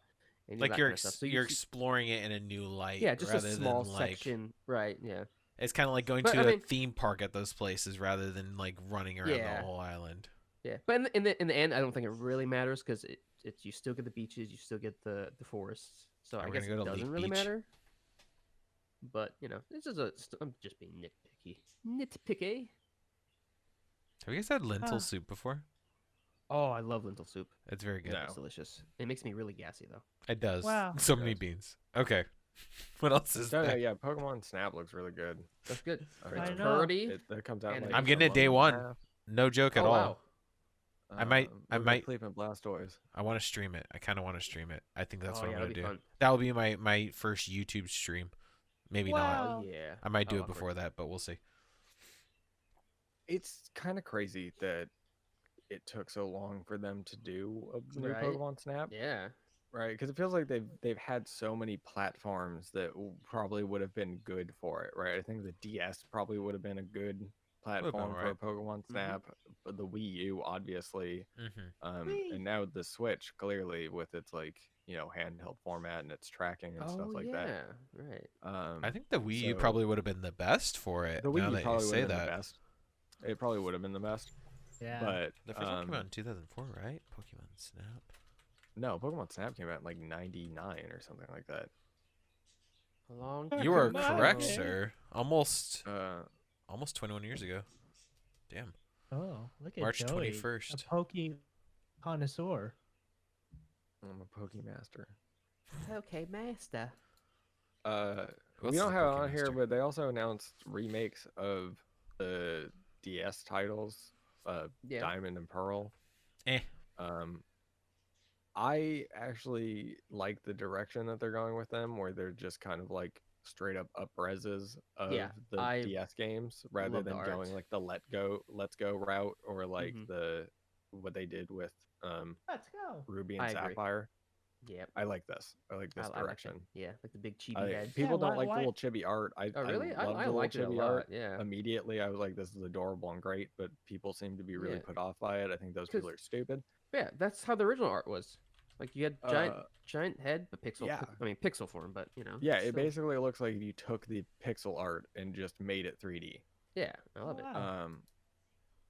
and Like that you're kind of stuff. So you're you see- exploring it in a new light. yeah, just a rather small than, like, section, right? Yeah, It's kind of like going But, to I a mean- theme park at those places rather than like running around Yeah. the whole island. yeah. But in the end, I don't think it really matters because it's you still get the beaches, you still get the forests. So Are I we guess gonna go it to doesn't Lake really Beach? matter. But it's just I'm just being nitpicky. Nitpicky. Have you guys had lentil Ah. soup before? Oh, I love lentil soup. It's very good. No. It's delicious. It makes me really gassy though. It does. Wow. So It many does. beans. Okay. What else is No, there? yeah, Pokemon Snap looks really good. That's good. I It's know. pretty. It comes out. And Like I'm a getting it day month and a one. half. No joke at Oh, all. wow. I might- Sleep in Blastoise. I want to stream it. I kind of want to stream it. I think that's Oh, what yeah, I'm that'd gonna be do. fun. That will be my first YouTube stream. Maybe not. Wow. Oh yeah. I might do Oh, it awkward. before that, but we'll see. It's kind of crazy that it took so long for them to do a new Right. Pokemon Snap, Yeah. right? Because it feels like they've had so many platforms that probably would have been good for it, right? I think the DS probably would have been a good platform for a alright. Pokemon Snap, but the Wii U obviously, Mm-hmm. Wii. and now the Switch clearly with its handheld format and its tracking and stuff Oh like yeah. that. Right. I think the Wii U so- probably would have been the best for it. The now Wii U that you probably would say have been that. the best. It probably would have been the best, Yeah. but The first one came out in 2004, right? Pokemon Snap. no, Pokemon Snap came out in like '99 or something like that. A long. You are Wow. correct, Okay. sir. Almost 21 years ago. Damn. Oh, look at March Joey, 21st. a Poke connoisseur. I'm a Pokemaster. Okay, master. What's We don't the have it on here, Pokemaster? but they also announced remakes of the DS titles, Yeah. Diamond and Pearl. Eh. I actually like the direction that they're going with them, where they're just kind of like straight up upreses of Yeah, the I DS games rather love the than going art. like the Let's Go route, or like Mhm. what they did with Let's go. Ruby and I agree. Sapphire. Yep. I like this. I like this I like that. direction. Yeah, like the big chibi I- head. people Yeah, don't like why- the little chibi art. Oh really? I love I the like it a little chibi lot. art. Yeah. Immediately, I was like, "This is adorable and great," but people seem to be really Yeah. put off by it. I think those 'Cause- people are stupid. Yeah, that's how the original art was. Like you had Uh, giant head, but pixel. yeah. I mean pixel form, but Yeah, it still- basically looks like you took the pixel art and just made it 3D. Yeah, I love it. Wow.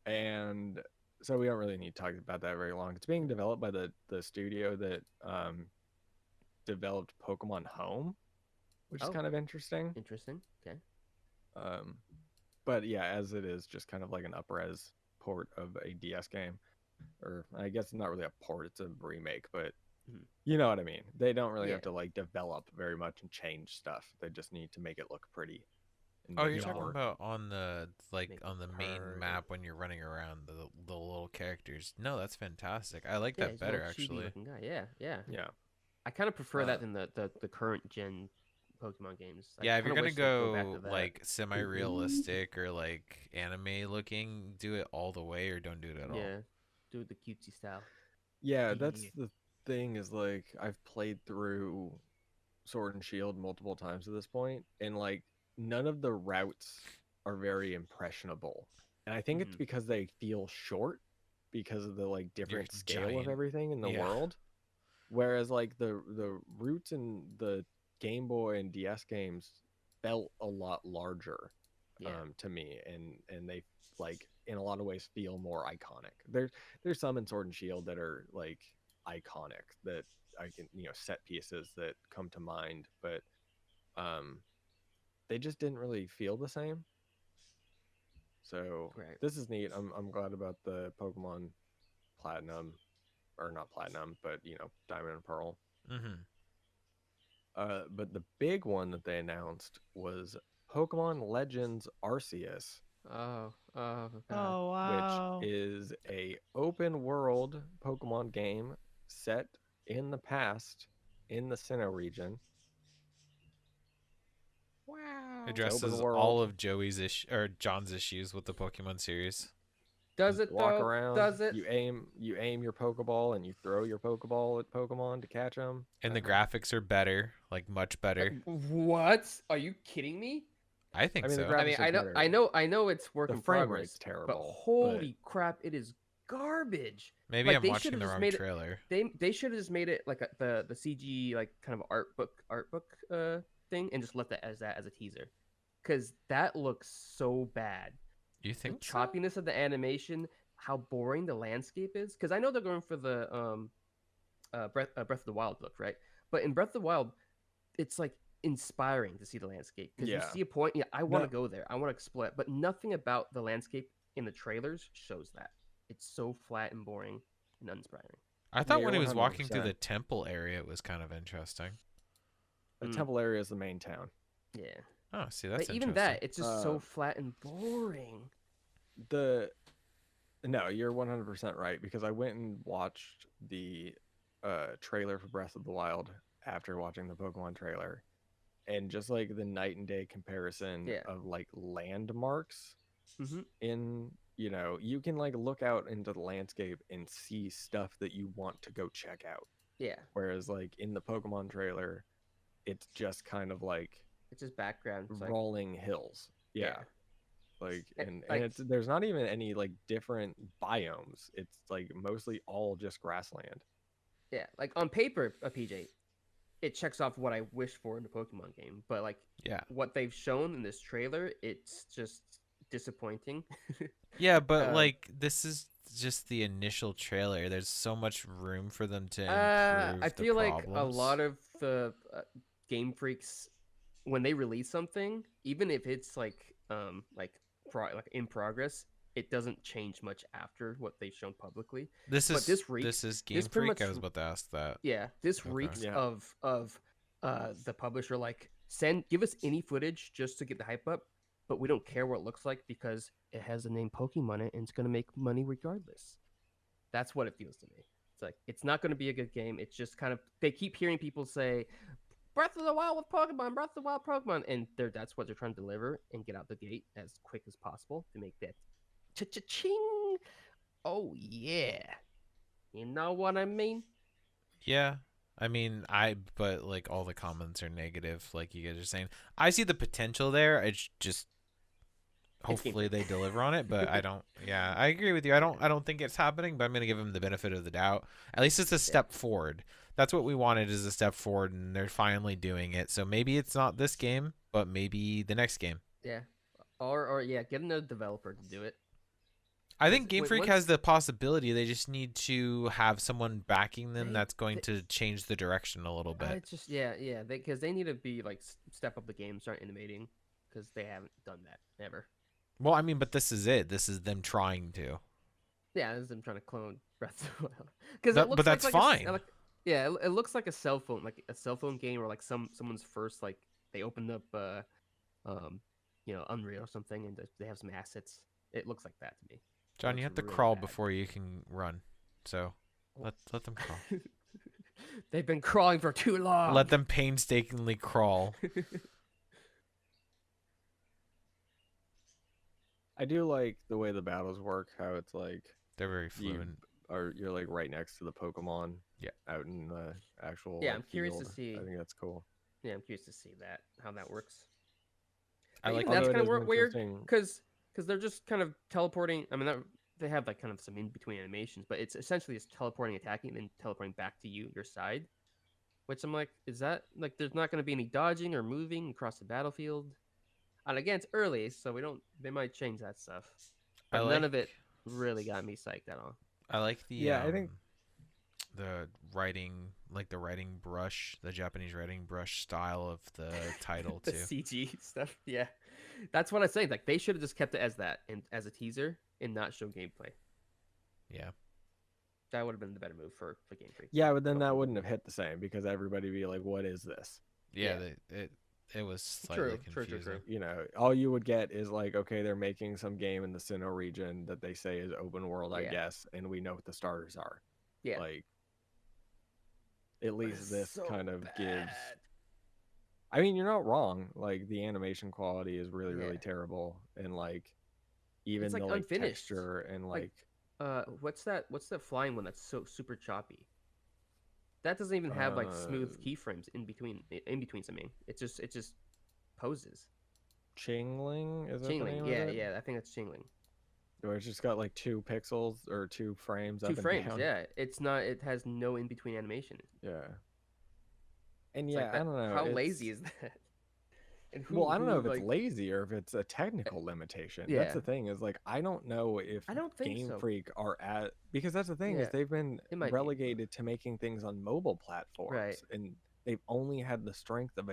And so we don't really need to talk about that very long. It's being developed by the studio that developed Pokemon Home, which is Oh. kind of interesting. Interesting. Okay. But yeah, as it is just kind of like an upres port of a DS game, or I guess it's not really a port, it's a remake, but Mhm. you know what I mean. They don't really Yeah. have to like develop very much and change stuff. They just need to make it look pretty. and Oh, make you're it talking work. about on the Make on the main her- map when you're running around the little characters. No, that's fantastic. I like Yeah, that he's a better little chibi actually. looking guy. Yeah, yeah. Yeah. I kind of prefer that Uh, than the current gen Pokemon games. Yeah, if you're kinda gonna wish they'd go back go to that. like semi-realistic or like anime looking, do it all the way or don't do it at all. Yeah, do it the cutesy style. Yeah, that's Yeah. the thing is like I've played through Sword and Shield multiple times at this point, and like none of the routes are very impressionable. And I think it's Mhm. because they feel short because of the like different scale of giant. everything in the Yeah. world. Whereas like the routes in the Game Boy and DS games felt a lot larger Yeah. to me, and they like in a lot of ways feel more iconic. There's some in Sword and Shield that are like iconic that I can set pieces that come to mind, but they just didn't really feel the same. So Right. this is neat. I'm glad about the Pokemon Platinum, or not Platinum, but Diamond and Pearl. Mm-hmm. But the big one that they announced was Pokemon Legends Arceus, Oh, oh god. Oh wow. which is a open world Pokemon game set in the past in the Sinnoh region. Wow. Addresses open world. all of John's issues with the Pokemon series. Does Just it walk though? around. Does it? You aim your Pokeball and you throw your Pokeball at Pokemon to catch them. And the graphics are better, like much better. What? Are you kidding me? I think I mean, the so. graphics I mean, are I know, better. I know, I know it's work The in frame progress, rate's terrible, but holy crap, it is garbage. Maybe like, I'm they watching should've the just wrong made it- trailer. They should have just made it like the CG like kind of art book thing and just left that as a teaser, because that looks so bad. You The think so? choppiness of the animation, how boring the landscape is. Because I know they're going for the Breath of the Wild look, right? But in Breath of the Wild, it's like inspiring to see the landscape because you Yeah. see a point. Yeah, I want to No- go there. I want to explore it, but nothing about the landscape in the trailers shows that. It's so flat and boring and uninspiring. I thought Yeah, when he you're was walking through the 100%. temple area, it was kind of interesting. The Mm. temple area is the main town. Yeah, Oh, see, that's but even interesting. that, it's just so Uh, flat and boring. No, you're 100% right, because I went and watched the trailer for Breath of the Wild after watching the Pokemon trailer, and just like the night and day comparison Yeah. of like landmarks Mhm. in you can like look out into the landscape and see stuff that you want to go check out, Yeah, whereas like in the Pokemon trailer it's just kind of like it's just background. It's like, rolling hills. Yeah. Like And, and like- it's there's not even any like different biomes. It's like mostly all just grassland. yeah, like on paper, a PJ, it checks off what I wish for in the Pokemon game. But like Yeah. what they've shown in this trailer, it's just disappointing. Yeah, but Um, like this is just the initial trailer. There's so much room for them to improve I the feel like a problems. lot of the Game Freaks, when they release something, even if it's like in progress, it doesn't change much after what they've shown publicly. This but is this reeks- this is Game this pretty Freak. I much- was about to ask that. Yeah, this Okay. reeks Yeah. of the publisher like give us any footage just to get the hype up, but we don't care what it looks like because it has the name Pokemon in it and it's gonna make money regardless. That's what it feels to me. It's like it's not gonna be a good game. It's just kind of they keep hearing people say Breath of the Wild with Pokemon, Breath of the Wild Pokemon, and that's what they're trying to deliver and get out the gate as quick as possible to make that cha-cha-ching. Oh yeah, you know what I mean? Yeah. I mean, but like all the comments are negative, like you guys are saying. I see the potential there. It's just Game hopefully Freak. they deliver on it, but I don't. Yeah, I agree with you. I don't think it's happening, but I'm gonna give them the benefit of the doubt. At least it's a step forward. That's what we wanted, is a step forward, and they're finally doing it. So maybe it's not this game, but maybe the next game. Yeah, or yeah, get another developer to do it. I think Wait, Game Freak once- has the possibility. They just need to have someone backing them They- that's going they- to change the direction a little bit. It's just yeah, because they need to be like step up the game, start innovating, because they haven't done that ever. Well, I mean, but this is it. This is them trying to. Yeah, this is them trying to clone Breath of the Wild. Because But that's fine. Yeah, it looks like a cell phone, game, or like someone's first like they opened up Unreal or something, and they have some assets. It looks like that to me. John, you looks have to really crawl bad. before you can run. So let them crawl. They've been crawling for too long. Let them painstakingly crawl. I do like the way the battles work. How it's like They're very fluent. you're like right next to the Pokemon. Yeah. Out in the actual. Yeah, like, I'm curious to field. see. I think that's cool. Yeah, I'm curious to see how that works. I like Even that's Although it kind of is weird interesting- because they're just kind of teleporting. I mean, they have like kind of some in between animations, but it's essentially just teleporting, attacking, and then teleporting back to your side. Which I'm like, is that like there's not going to be any dodging or moving across the battlefield? And again, it's early, so they might change that stuff. But none of it really got me psyched at all. I like the Yeah, I think- the writing, like the writing brush, the Japanese writing brush style of the title The too. CG stuff, yeah. That's what I say. Like they should have just kept it as that and as a teaser and not show gameplay. Yeah. That would have been the better move for Game Freak. Yeah, but then that wouldn't have hit the same because everybody would be like, "What is this?" Yeah, Yeah. it was slightly True. confusing. You know, all you would get is like, okay, they're making some game in the Sinnoh region that they say is open world, I Yeah. guess, and we know what the starters are. Yeah. Like, at But least it's this so kind of gives. bad. I mean, you're not wrong. Like, the animation quality is really, Yeah. really terrible, and like, even like, the like unfinished. texture and Like, like, What's that flying one that's so super choppy? That doesn't even have like smooth keyframes in between something. It just poses. Chingling is that the Chingling, name yeah, of it? yeah, I think that's Chingling. Where it's just got like 2 pixels or 2 frames. Two up frames, and down. yeah. It's not. It has no in between animation. Yeah. And It's yeah, like I don't know. How it's- lazy is that? And Well, I don't know if who, it's like- lazy or if it's a technical limitation. yeah. That's the thing is like I don't know if I don't think Game so. Freak are at because that's the thing is Yeah, they've been it might be. relegated to making things on mobile platforms and they've only had the strength of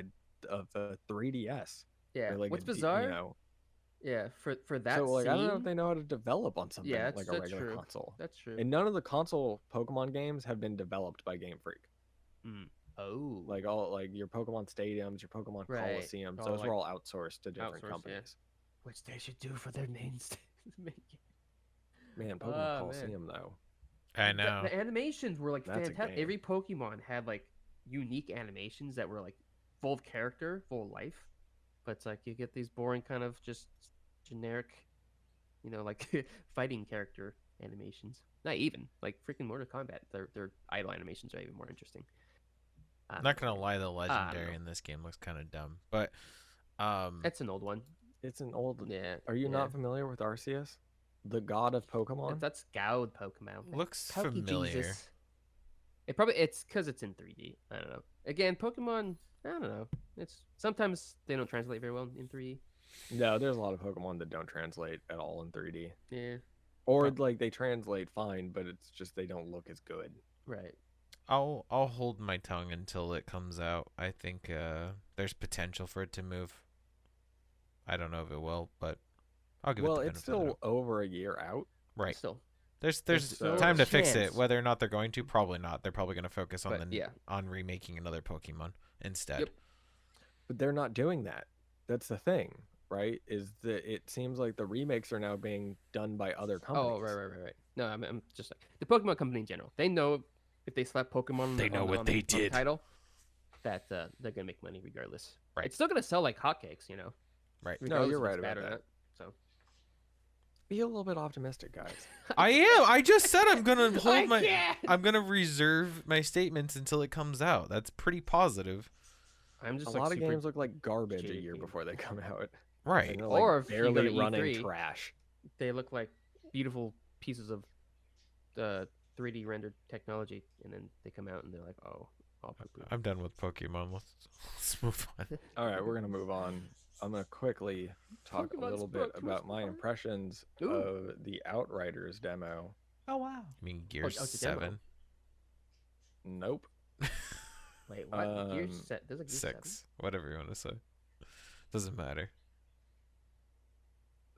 a 3DS. Yeah. or, like What's a D- bizarre? You know, Yeah, for that so like scene. I don't know if they know how to develop on something Yeah, like a that's regular true. console. That's true. And none of the console Pokemon games have been developed by Game Freak. Oh, Like all like your Pokemon stadiums, your Pokemon Right. Coliseums, All, those like, were all outsourced to different outsourced, yeah. companies. which they should do for their names. Man, Pokemon man. Coliseum though. I know. The animations were like That's a fantastic. game. Every Pokemon had like unique animations that were like full of character, full of life. But it's like you get these boring kind of just generic, like fighting character animations. Not even like freaking Mortal Kombat. Their idle animations are even more interesting. I'm not gonna lie, the know. legendary in this game looks kind of dumb, but It's an old one. It's an old. Yeah. Are you yeah. not familiar with Arceus, the god of Pokemon? That's Gaud Pokemon. looks Pokey familiar. Jesus. It's because it's in 3D. I don't know. Again, Pokemon. I don't know. It's sometimes they don't translate very well in 3D. No, there's a lot of Pokemon that don't translate at all in 3D, Yeah. or like they translate fine, but it's just they don't look as good. Right. I'll hold my tongue until it comes out. I think there's potential for it to move. I don't know if it will, but I'll give Well, it the it's benefit of the still over a year out. right. Still. There's still time a to fix it. chance. Whether or not they're going to, probably not. They're probably going to focus on But, yeah. on remaking another Pokemon instead. Yep. But they're not doing that. That's the thing, right? Is that it seems like the remakes are now being done by other companies. Oh, right. No, I'm just like the Pokemon company in general. They know if they slap Pokemon, They know on, what on- they on the did. title, that they're gonna make money regardless. Right. It's still gonna sell like hotcakes, Right. No, regardless you're if right it's bad about or that. not. So Be a little bit optimistic, guys. I am. I just said I'm gonna I hold my. can't. I'm gonna reserve my statements until it comes out. That's pretty positive. I'm just A like lot of super games look like garbage a jaded year game. before they come out. Right. And they're, Or like, if you go barely to running E3, trash. They look like beautiful pieces of 3D rendered technology, and then they come out and they're like, oh, all poo-poo. I'm done with Pokemon. Let's move on. All right, we're gonna move on. I'm gonna quickly talk a Pokemon's little bit Pokemon about my Spark. impressions Ooh. of the Outriders demo. Oh wow. I mean, Gears it's a demo. 7, Nope. Wait, what? Gears Um, set? There's a Gears 6, whatever you want to say. Doesn't matter.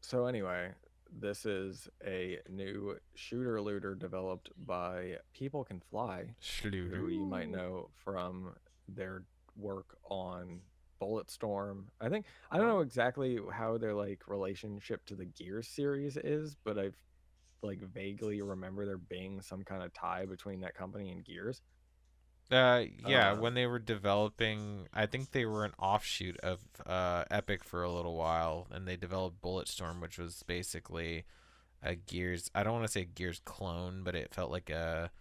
So anyway, this is a new shooter looter developed by People Can Fly, who Schluter. you might know from their work on Bulletstorm. I don't know exactly how their like relationship to the Gears series is, but I've like vaguely remember there being some kind of tie between that company and Gears. Yeah, when they were developing, I think they were an offshoot of Epic for a little while, and they developed Bulletstorm, which was basically a Gears. I don't want to say Gears clone, but it felt like a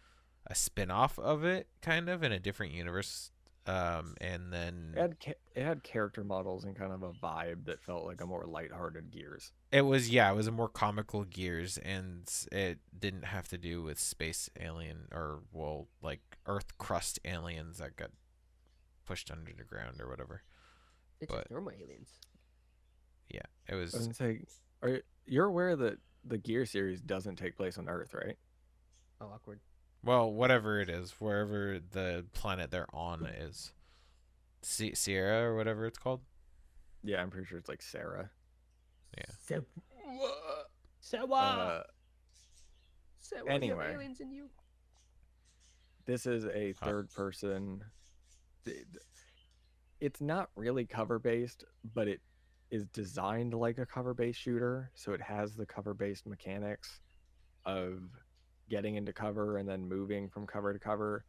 spin-off of it, kind of in a different universe. And then it had character models and kind of a vibe that felt like a more lighthearted Gears. it was a more comical Gears, and it didn't have to do with space alien or like Earth crust aliens that got pushed under the ground or whatever. It's just normal aliens. Yeah, it was. I was gonna say, you're aware that the Gear series doesn't take place on Earth, right? Oh, awkward. Well, whatever it is, wherever the planet they're on is, Sierra or whatever it's called. Yeah, I'm pretty sure it's like Sarah. Yeah. Anyway. Aliens in you. This is a third person. It's not really cover based, but it is designed like a cover based shooter. So it has the cover based mechanics of getting into cover and then moving from cover to cover.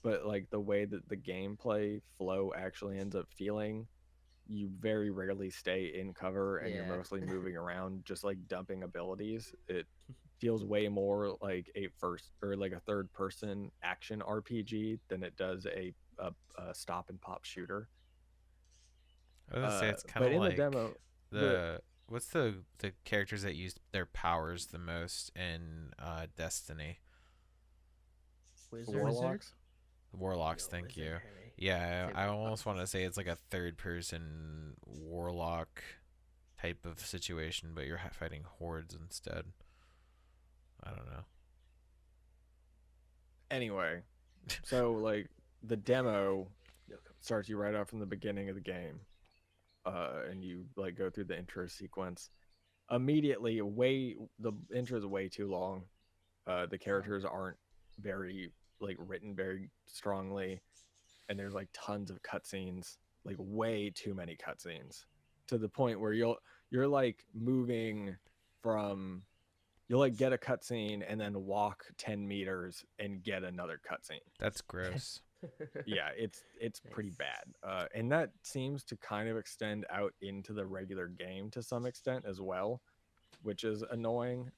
But like the way that the gameplay flow actually ends up feeling, you very rarely stay in cover and you're mostly moving around, just like dumping abilities. It feels way more like a third person action RPG than it does a stop and pop shooter. I was gonna say it's kind of like the demo, what's the characters that use their powers the most in Destiny? Warlocks, thank you. Yeah, I almost want to say it's like a third person warlock type of situation, but you're fighting hordes instead. I don't know. Anyway, so like the demo starts you right off from the beginning of the game, and you like go through the intro sequence. Immediately, the intro is way too long. The characters aren't very written very strongly, and there's like tons of cutscenes, like way too many cutscenes, to the point where you're like moving from. You'll like get a cutscene and then walk 10 meters and get another cutscene. That's gross. Yeah, it's pretty bad. And that seems to kind of extend out into the regular game to some extent as well, which is annoying.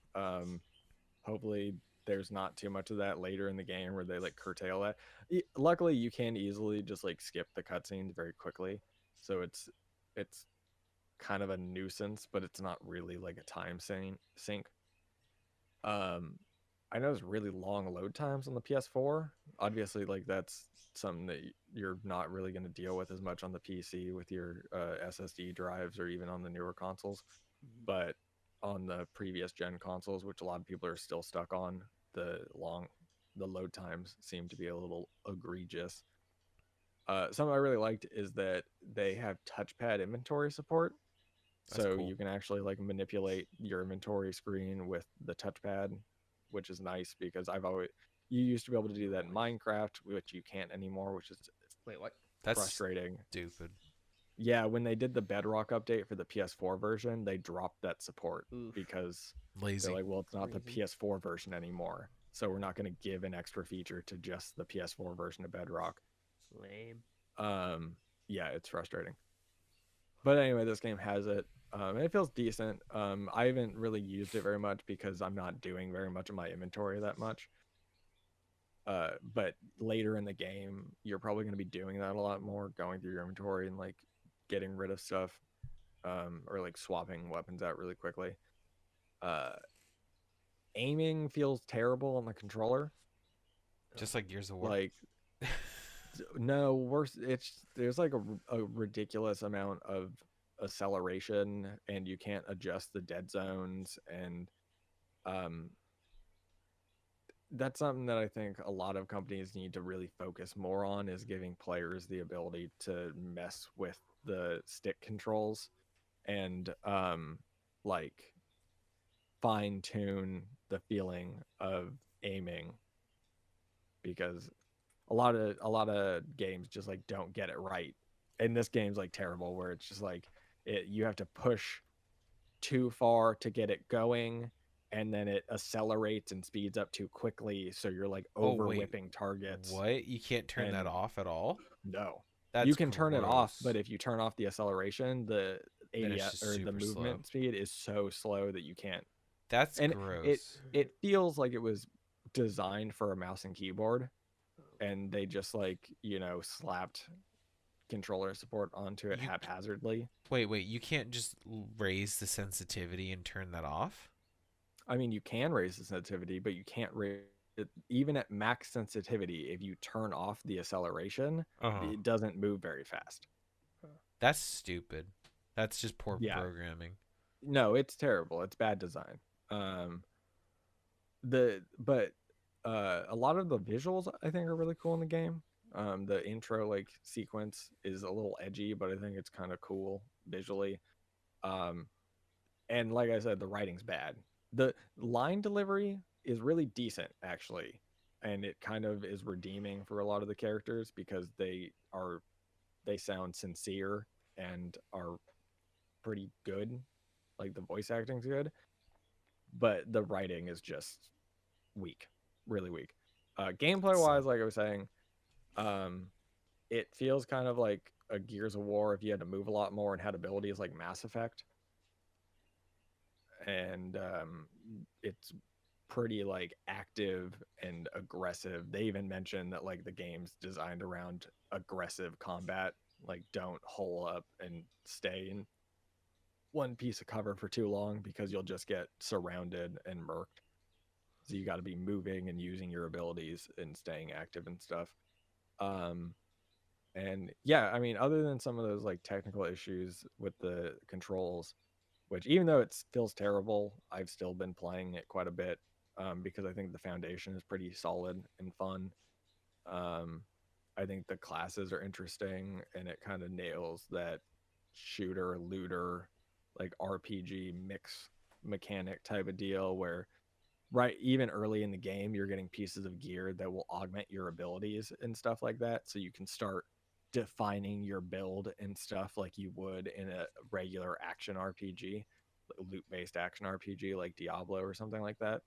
Hopefully there's not too much of that later in the game where they like curtail that. Luckily you can easily just like skip the cutscenes very quickly. So it's kind of a nuisance, but it's not really like a time sink. I know it's really long load times on the PS4. Obviously, like that's something that you're not really going to deal with as much on the PC with your SSD drives or even on the newer consoles. But on the previous gen consoles, which a lot of people are still stuck on, the load times seem to be a little egregious. Something I really liked is that they have touchpad inventory support. So cool. You can actually like manipulate your inventory screen with the touchpad, which is nice because you used to be able to do that in Minecraft, which you can't anymore, which is That's frustrating. Stupid. Yeah, when they did the Bedrock update for the PS4 version, they dropped that support because lazy. They're like, well, it's not the PS4 version anymore, so we're not going to give an extra feature to just the PS4 version of Bedrock. Lame. Yeah, it's frustrating. But anyway, this game has it. And it feels decent. I haven't really used it very much because I'm not doing very much of my inventory that much. But later in the game, you're probably going to be doing that a lot more, going through your inventory and like getting rid of stuff, or like swapping weapons out really quickly. Aiming feels terrible on the controller. Just like Gears of War. Like, no, worse. There's like a ridiculous amount of acceleration, and you can't adjust the dead zones, and that's something that I think a lot of companies need to really focus more on, is giving players the ability to mess with the stick controls and like fine tune the feeling of aiming, because a lot of games just like don't get it right, and this game's like terrible, where it's just like you have to push too far to get it going, and then it accelerates and speeds up too quickly, so you're like Oh, over wait. whipping targets. What? You can't turn that And- off at all? No. That's You can turn it off, gross. but if you turn off the acceleration, the Then it's ADS just or the super movement slow. speed is so slow that you can't. That's And gross. it feels like it was designed for a mouse and keyboard, and they just like, you know, slapped controller support onto it You- haphazardly. Wait, you can't just raise the sensitivity and turn that off? I mean, you can raise the sensitivity, but you can't raise it even at max sensitivity. If you turn off the acceleration, Uh-huh. it doesn't move very fast. That's stupid. That's just poor Yeah. programming. No, it's terrible. It's bad design. But a lot of the visuals I think are really cool in the game. The intro like sequence is a little edgy, but I think it's kind of cool visually. And like I said, the writing's bad. The line delivery is really decent actually, and it kind of is redeeming for a lot of the characters because they sound sincere and are pretty good. Like the voice acting's good, but the writing is just weak, really weak. Gameplay wise, like I was saying, it feels kind of like a Gears of War if you had to move a lot more and had abilities like Mass Effect. And it's pretty like active and aggressive. They even mentioned that like the game's designed around aggressive combat, like don't hole up and stay in one piece of cover for too long because you'll just get surrounded and murked. So you got to be moving and using your abilities and staying active and stuff. And yeah, I mean, other than some of those like technical issues with the controls, which even though it feels terrible, I've still been playing it quite a bit because I think the foundation is pretty solid and fun. I think the classes are interesting and it kind of nails that shooter, looter, like RPG mix mechanic type of deal where right even early in the game you're getting pieces of gear that will augment your abilities and stuff like that, so you can start defining your build and stuff like you would in a regular action RPG, loot based action RPG like Diablo or something like that.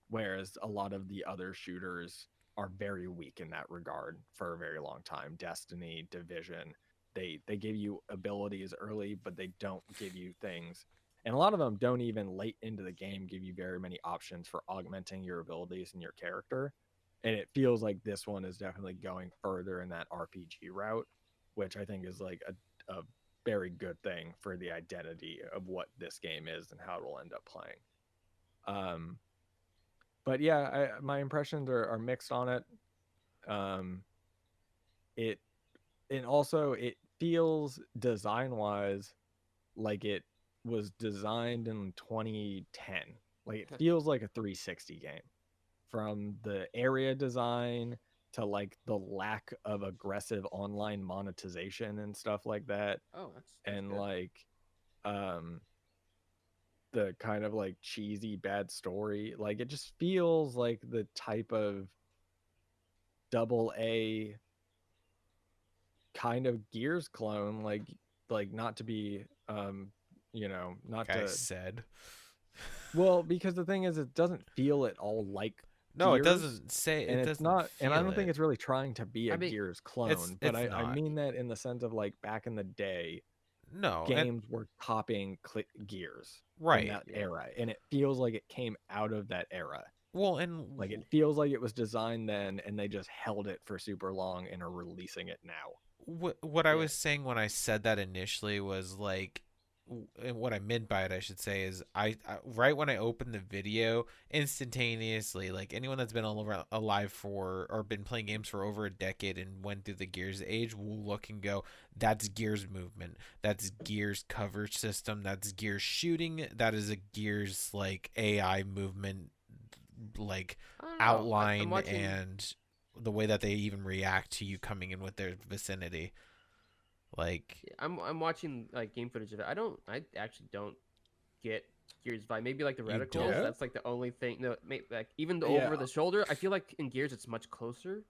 Whereas a lot of the other shooters are very weak in that regard for a very long time. Destiny, Division, they give you abilities early, but they don't give you things. And a lot of them don't even late into the game give you very many options for augmenting your abilities and your character. And it feels like this one is definitely going further in that RPG route, which I think is like a very good thing for the identity of what this game is and how it will end up playing. But yeah, my impressions are mixed on it. And also it feels design wise like it was designed in 2010. Like it feels like a 360 game, from the area design to like the lack of aggressive online monetization and stuff like that. Oh, that's And good. like the kind of like cheesy bad story. Like it just feels like the type of double A kind of Gears clone, like not to be not Like I to said. well, because the thing is it doesn't feel at all like No, it Gears, doesn't say. and It it's doesn't not, and I feel don't think it. it's really trying to be a I mean, Gears clone, but it's I not. mean that in the sense of like back in the day, No, games were copying Gears in right. that Yeah. era, and it feels like it came out of that era. Well, and Like it feels like it was designed then, and they just held it for super long and are releasing it now. what I Yeah. was saying when I said that initially was like, and what I meant by it, I should say, is I right when I opened the video, instantaneously, like anyone that's been alive for or been playing games for over a decade and went through the Gears age will look and go, that's Gears movement, that's Gears cover system, that's Gears shooting, that is a Gears like AI movement, like I don't know. outline I'm watching. and the way that they even react to you coming in with their vicinity. Like, I'm watching like game footage of it. I actually don't get Gears vibe. Maybe like the You reticles. don't? That's like the only thing. No, like even the Yeah. over the shoulder. I feel like in Gears it's much closer.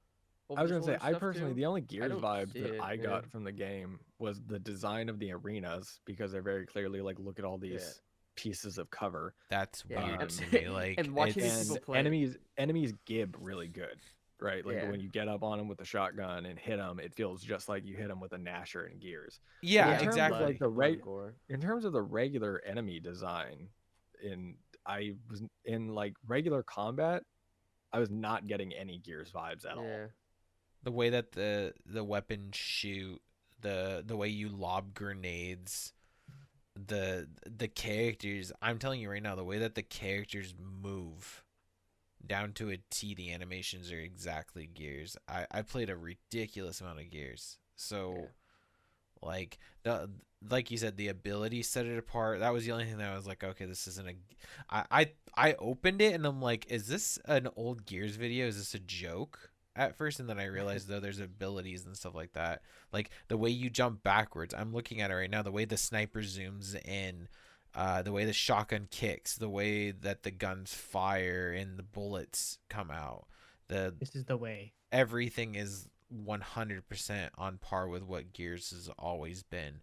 I was gonna say, over-the-shoulder I stuff, personally, too. the only Gears don't vibe see that it, I yeah. got from the game was the design of the arenas, because they're very clearly like, look at all these pieces of cover. That's Yeah, weird and- to me. Like, and watching it's, these And people play. enemies gib really good, right? Like Yeah. when you get up on them with the shotgun and hit them, it feels just like you hit them with a Gnasher in Gears. yeah, in terms exactly. of like the blood and gore. in terms of the regular enemy design, I was in like regular combat, I was not getting any Gears vibes at all. Yeah. The way that the weapons shoot, the way you lob grenades, the characters, I'm telling you right now, the way that the characters move down to a T, the animations are exactly Gears. I played a ridiculous amount of Gears. So Yeah. like like you said, the ability set it apart. That was the only thing that I was like, okay, this isn't a I opened it and I'm like, is this an old Gears video? Is this a joke? At first, and then I realized though there's abilities and stuff like that. Like the way you jump backwards. I'm looking at it right now. The way the sniper zooms in, the way the shotgun kicks, the way that the guns fire and the bullets come out. This is the way. Everything is 100% on par with what Gears has always been.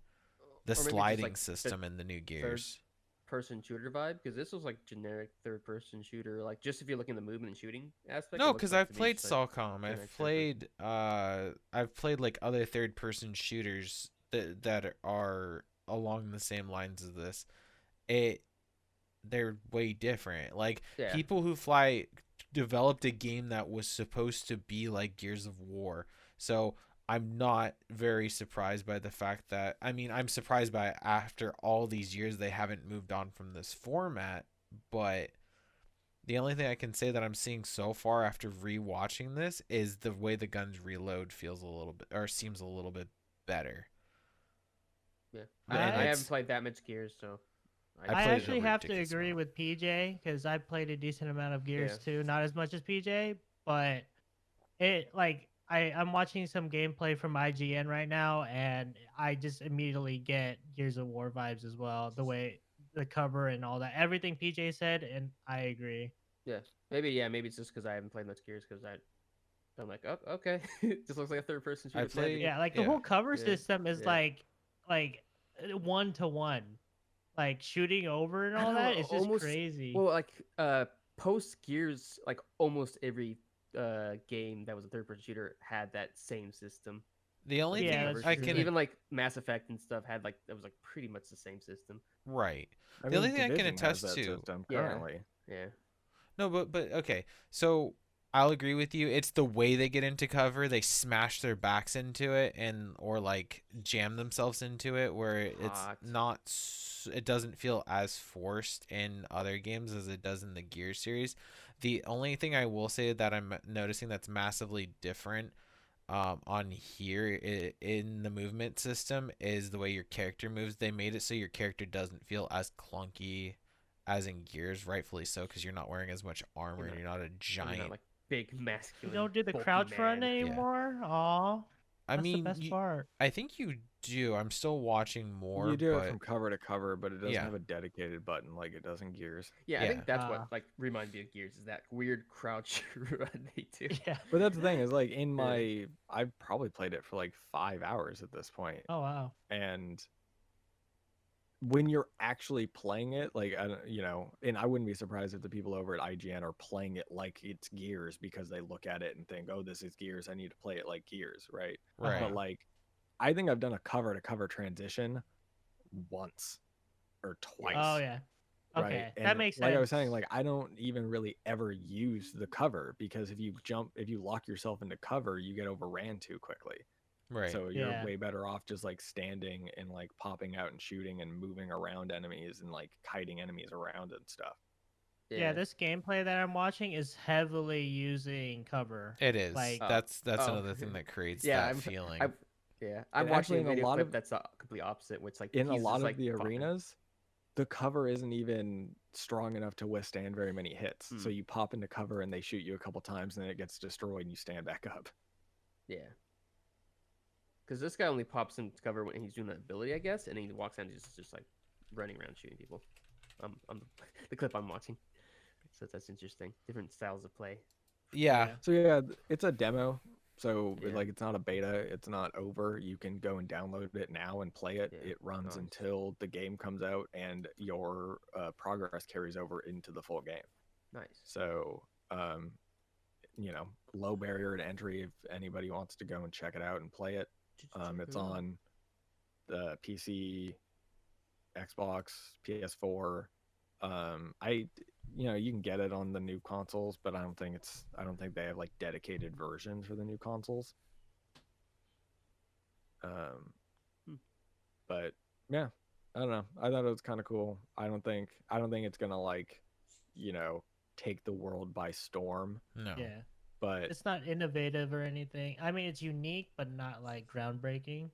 The Or maybe just, sliding like, the system in the new Gears. Person shooter vibe, because this was like generic third person shooter. Like just if you're looking at the movement and shooting aspect. No, it looks because like I've to me played just, like, STALKCOM. generic I've played like other third person shooters that are along the same lines as this. They're way different. Like Yeah. people who developed a game that was supposed to be like Gears of War. So I'm not very surprised by the fact that, I mean, I'm surprised by after all these years they haven't moved on from this format, but the only thing I can say that I'm seeing so far after rewatching this is the way the guns reload feels a little bit, or seems a little bit better. Yeah. And I it's- haven't played that much Gears, so. I I played a actually have to ridiculous agree amount. with PJ because I played a decent amount of Gears Yeah. too. Not as much as PJ, but it like I'm watching some gameplay from IGN right now, and I just immediately get Gears of War vibes as well. The way the cover and all that, everything PJ said, and I agree. Yeah. Maybe it's just because I haven't played much Gears because I'm like, oh, okay. It just looks like a third person shooter. played- Yeah, like the Yeah. whole cover Yeah. system is Yeah. like 1-to-1, like shooting over and I all don't that. know, It's just almost- crazy. Well, like post Gears, like almost every game that was a third person shooter had that same system. The only Yeah, thing that's I true. can Even like Mass Effect and stuff had like that was like pretty much the same system. right. I The only mean, thing I can Division has attest that to- system Yeah. currently. Yeah. No, but okay. So I'll agree with you. It's the way they get into cover. They smash their backs into it or like jam themselves into it where it's Hot. not it doesn't feel as forced in other games as it does in the Gear series. The only thing I will say that I'm noticing that's massively different on here in the movement system is the way your character moves. They made it so your character doesn't feel as clunky as in Gears, rightfully so, because you're not wearing as much armor and you're not a And giant. you're not like big You masculine. don't do the bulky crouch run man. anymore. Aw, I that's mean, the best part. I think you do. I'm still watching more. You do but it from cover to cover, but it doesn't Yeah. have a dedicated button like it does in Gears. Yeah, I think that's Ah. what like reminds me of Gears is that weird crouch run they do. Yeah. But that's the thing is like I've probably played it for like 5 hours at this point, Oh wow. and when you're actually playing it, like I don't, and I wouldn't be surprised if the people over at IGN are playing it like it's Gears because they look at it and think, oh, this is Gears. I need to play it like Gears, right? right. But like, I think I've done a cover to cover transition once or twice. Oh yeah. Okay, Right. that And makes sense. like I was saying, like I don't even really ever use the cover because if you lock yourself into cover, you get overran too quickly. Right. So you're Yeah. way better off just like standing and like popping out and shooting and moving around enemies and like kiting enemies around and stuff. Yeah, this gameplay that I'm watching is heavily using cover. it is. like- that's Oh. another thing that creates Yeah, that I'm- feeling. I'm And watching actually a in a video lot clip of- that's complete opposite, which like In a he's lot just, of like, the fucking- arenas, the cover isn't even strong enough to withstand very many hits. So Hmm. you pop into cover and they shoot you a couple times and then it gets destroyed and you stand back up. Yeah. Because this guy only pops into cover when he's doing an ability, I guess, and he walks out and he's just like running around shooting people. On the clip I'm watching. So that's interesting. Different styles of play. yeah. So yeah, it's a demo. So Yeah. like it's not a beta, it's not over. You can go and download it now and play it. Yeah, It runs nice. until the game comes out and your progress carries over into the full game. Nice. So low barrier to entry if anybody wants to go and check it out and play it. It's on the PC, Xbox, PS4. You can get it on the new consoles, but I don't think they have like dedicated versions for the new consoles. But yeah, I don't know. I thought it was kind of cool. I don't think it's gonna like, take the world by storm. No. Yeah. But It's not innovative or anything. I mean, it's unique, but not like groundbreaking.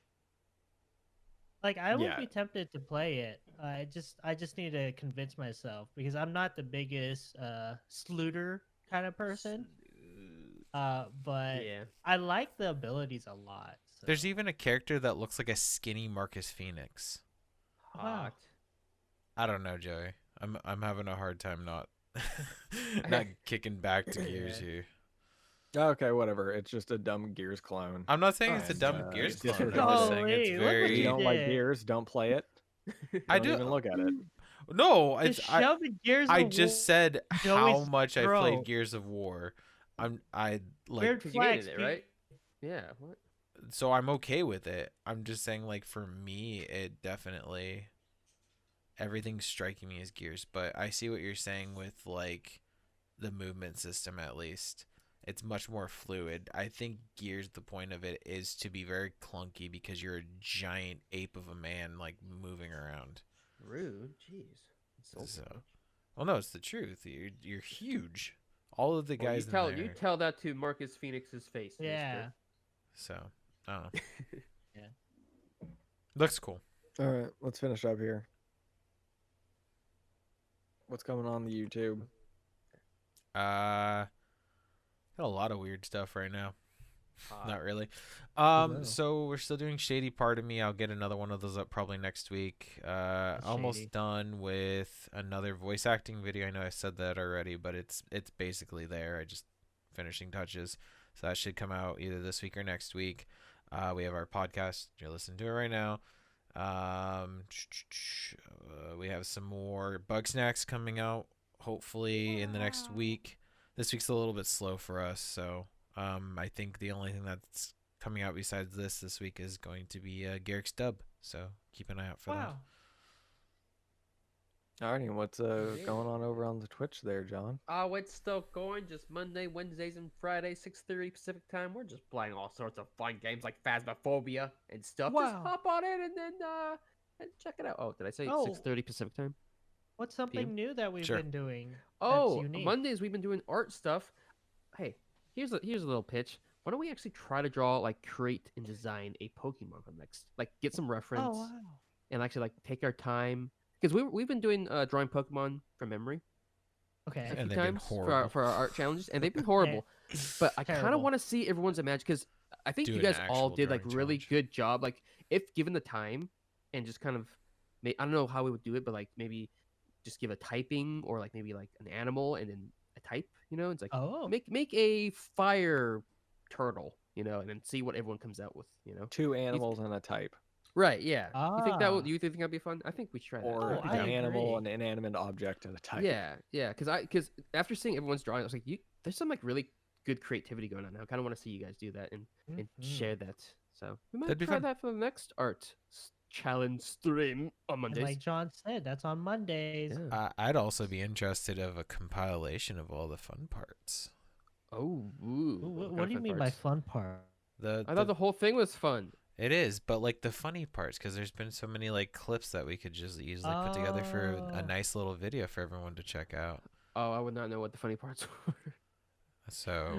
Like I would Yeah. be tempted to play it. I just need to convince myself because I'm not the biggest Sluter kind of person. But Yeah. I like the abilities a lot. So. There's even a character that looks like a skinny Marcus Phoenix. Hot. I don't know, Joey. I'm having a hard time not kicking back to Gears Yeah. here. okay, whatever. It's just a dumb Gears clone. I'm not saying it's a And, dumb Gears it's clone. I'm disregarded. just saying it's Golly, look what If you very. don't like did. Gears, don't play it. I Don't do. even look at it. No, Just it's I. shoving Gears I of just War said how Joey's much I throat. played Gears of War. I like. Weird Because you hated flex, it, dude. right? Yeah. What? So I'm okay with it. I'm just saying, like, for me, it definitely everything's striking me as Gears, but I see what you're saying with like the movement system. At least it's much more fluid. I think Gears, the point of it is to be very clunky because you're a giant ape of a man like moving around. Rude. Jeez. Insulting So, much. well, no, it's the truth. You're huge. All of the Well, guys you tell in there. you tell that to Marcus Phoenix's face. Yeah. So I don't know. Yeah. Looks cool. All right, let's finish up here. What's coming on the YouTube? Got a lot of weird stuff right now. Hot. Not really. no. So we're still doing Shady Part of Me. I'll get another one of those up probably next week. Almost Shady. done with another voice acting video. I know I said that already, but it's basically there. I just finishing touches. So that should come out either this week or next week. We have our podcast. You're listening to it right now. We have some more Bug Snacks coming out hopefully in the next week. This week's a little bit slow for us, so I think the only thing that's coming out besides this week is going to be Garrick's Dub. So keep an eye out for that. Wow. Alrighty, what's going on over on the Twitch there, John? It's still going. Just Monday, Wednesdays, and Fridays, 6:30 Pacific time. We're just playing all sorts of fun games like Phasmophobia and stuff. Just Wow. hop on in and then and check it out. Oh, did I say Oh. 6:30 Pacific time? What's something PM? new that we've Sure. been doing? Oh, that's unique? Mondays we've been doing art stuff. Hey, here's a little pitch. Why don't we actually try to draw, like, create and design a Pokemon for next? Like, get some reference Oh wow. and actually like take our time because we've been doing drawing Pokemon from memory Okay. a And few they've been times horrible. for our art challenges, and they've been horrible. But I kind of Terrible. want to see everyone's imagine because I think Do you an guys all actual did like drawing really challenge. good job. Like if given the time and just kind of, I don't know how we would do it, but like maybe just give a typing or like maybe like an animal and then a type. It's like Oh. make a fire turtle, and then see what everyone comes out with. 2 animals and a type, Right? Yeah. You think that Ah. would? You think that'd be fun? I think we should try that. or Oh, an I animal, agree. an inanimate object, and a type. Yeah, yeah. Because after seeing everyone's drawing, I was like, there's some like really good creativity going on now. I kind of want to see you guys do that and Mhm. share that. So we might That'd be try fun. that for the next art challenge stream on And Mondays. like John said, that's on Mondays. Yeah. I'd also be interested of a compilation of all the fun parts. Oh, ooh. Ooh, what what kind do you of mean fun by parts? fun part? I thought the whole thing was fun. It is, but like the funny parts, because there's been so many like clips that we could just easily put together for a Oh. nice little video for everyone to check out. Oh, I would not know what the funny parts were. So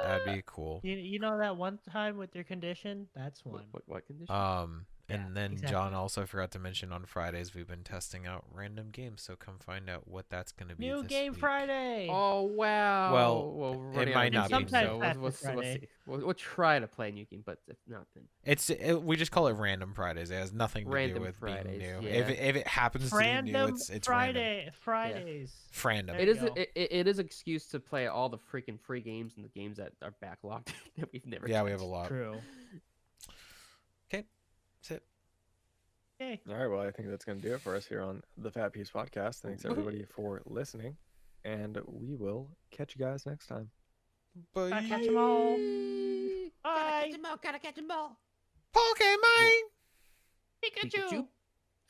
that'd be cool. You know that one time with your condition? That's one. What condition? Um, And then exactly. John also forgot to mention on Fridays we've been testing out random games, so come find out what that's going to be New this Game week. Friday. Oh wow! Well, we're it running out might of not new be games, new. so Sometimes we'll Fat see. Friday. We'll try to play a new game, but if not, then We just call it Random Fridays. It has nothing to Random do with Fridays, being new. yeah. If it happens to be new, Random it's random. Fridays. Random. There it you is go. it is an excuse to play all the freaking free games and the games that are backlogged that we've never. Yeah, we have a touched. lot. True. Okay, that's it. Okay. All right, well, I think that's going to do it for us here on the Fat Peeps podcast. Thanks everybody for listening, and we will catch you guys next time. Bye. Gotta catch 'em all. Bye. Gotta catch 'em all. Pokemon. Pikachu.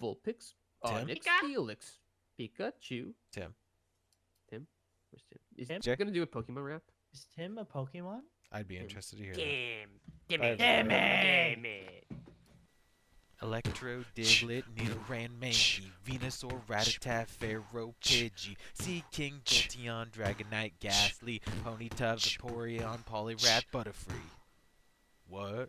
Vulpix. Tim? Onyx. Helix. Pikachu. Tim. Where's Tim? Is Tim? Tim gonna do a Pokemon rap? Is Tim a Pokemon? I'd be interested to hear that. Gimme. Electro, Diglett, Nidoran, Mankey, Venusaur, Rattata, Pharaoh, Pidgey, Sea King, Jolteon, Dragonite, Ghastly, Ponyta, Vaporeon, Poliwrath, Butterfree. What?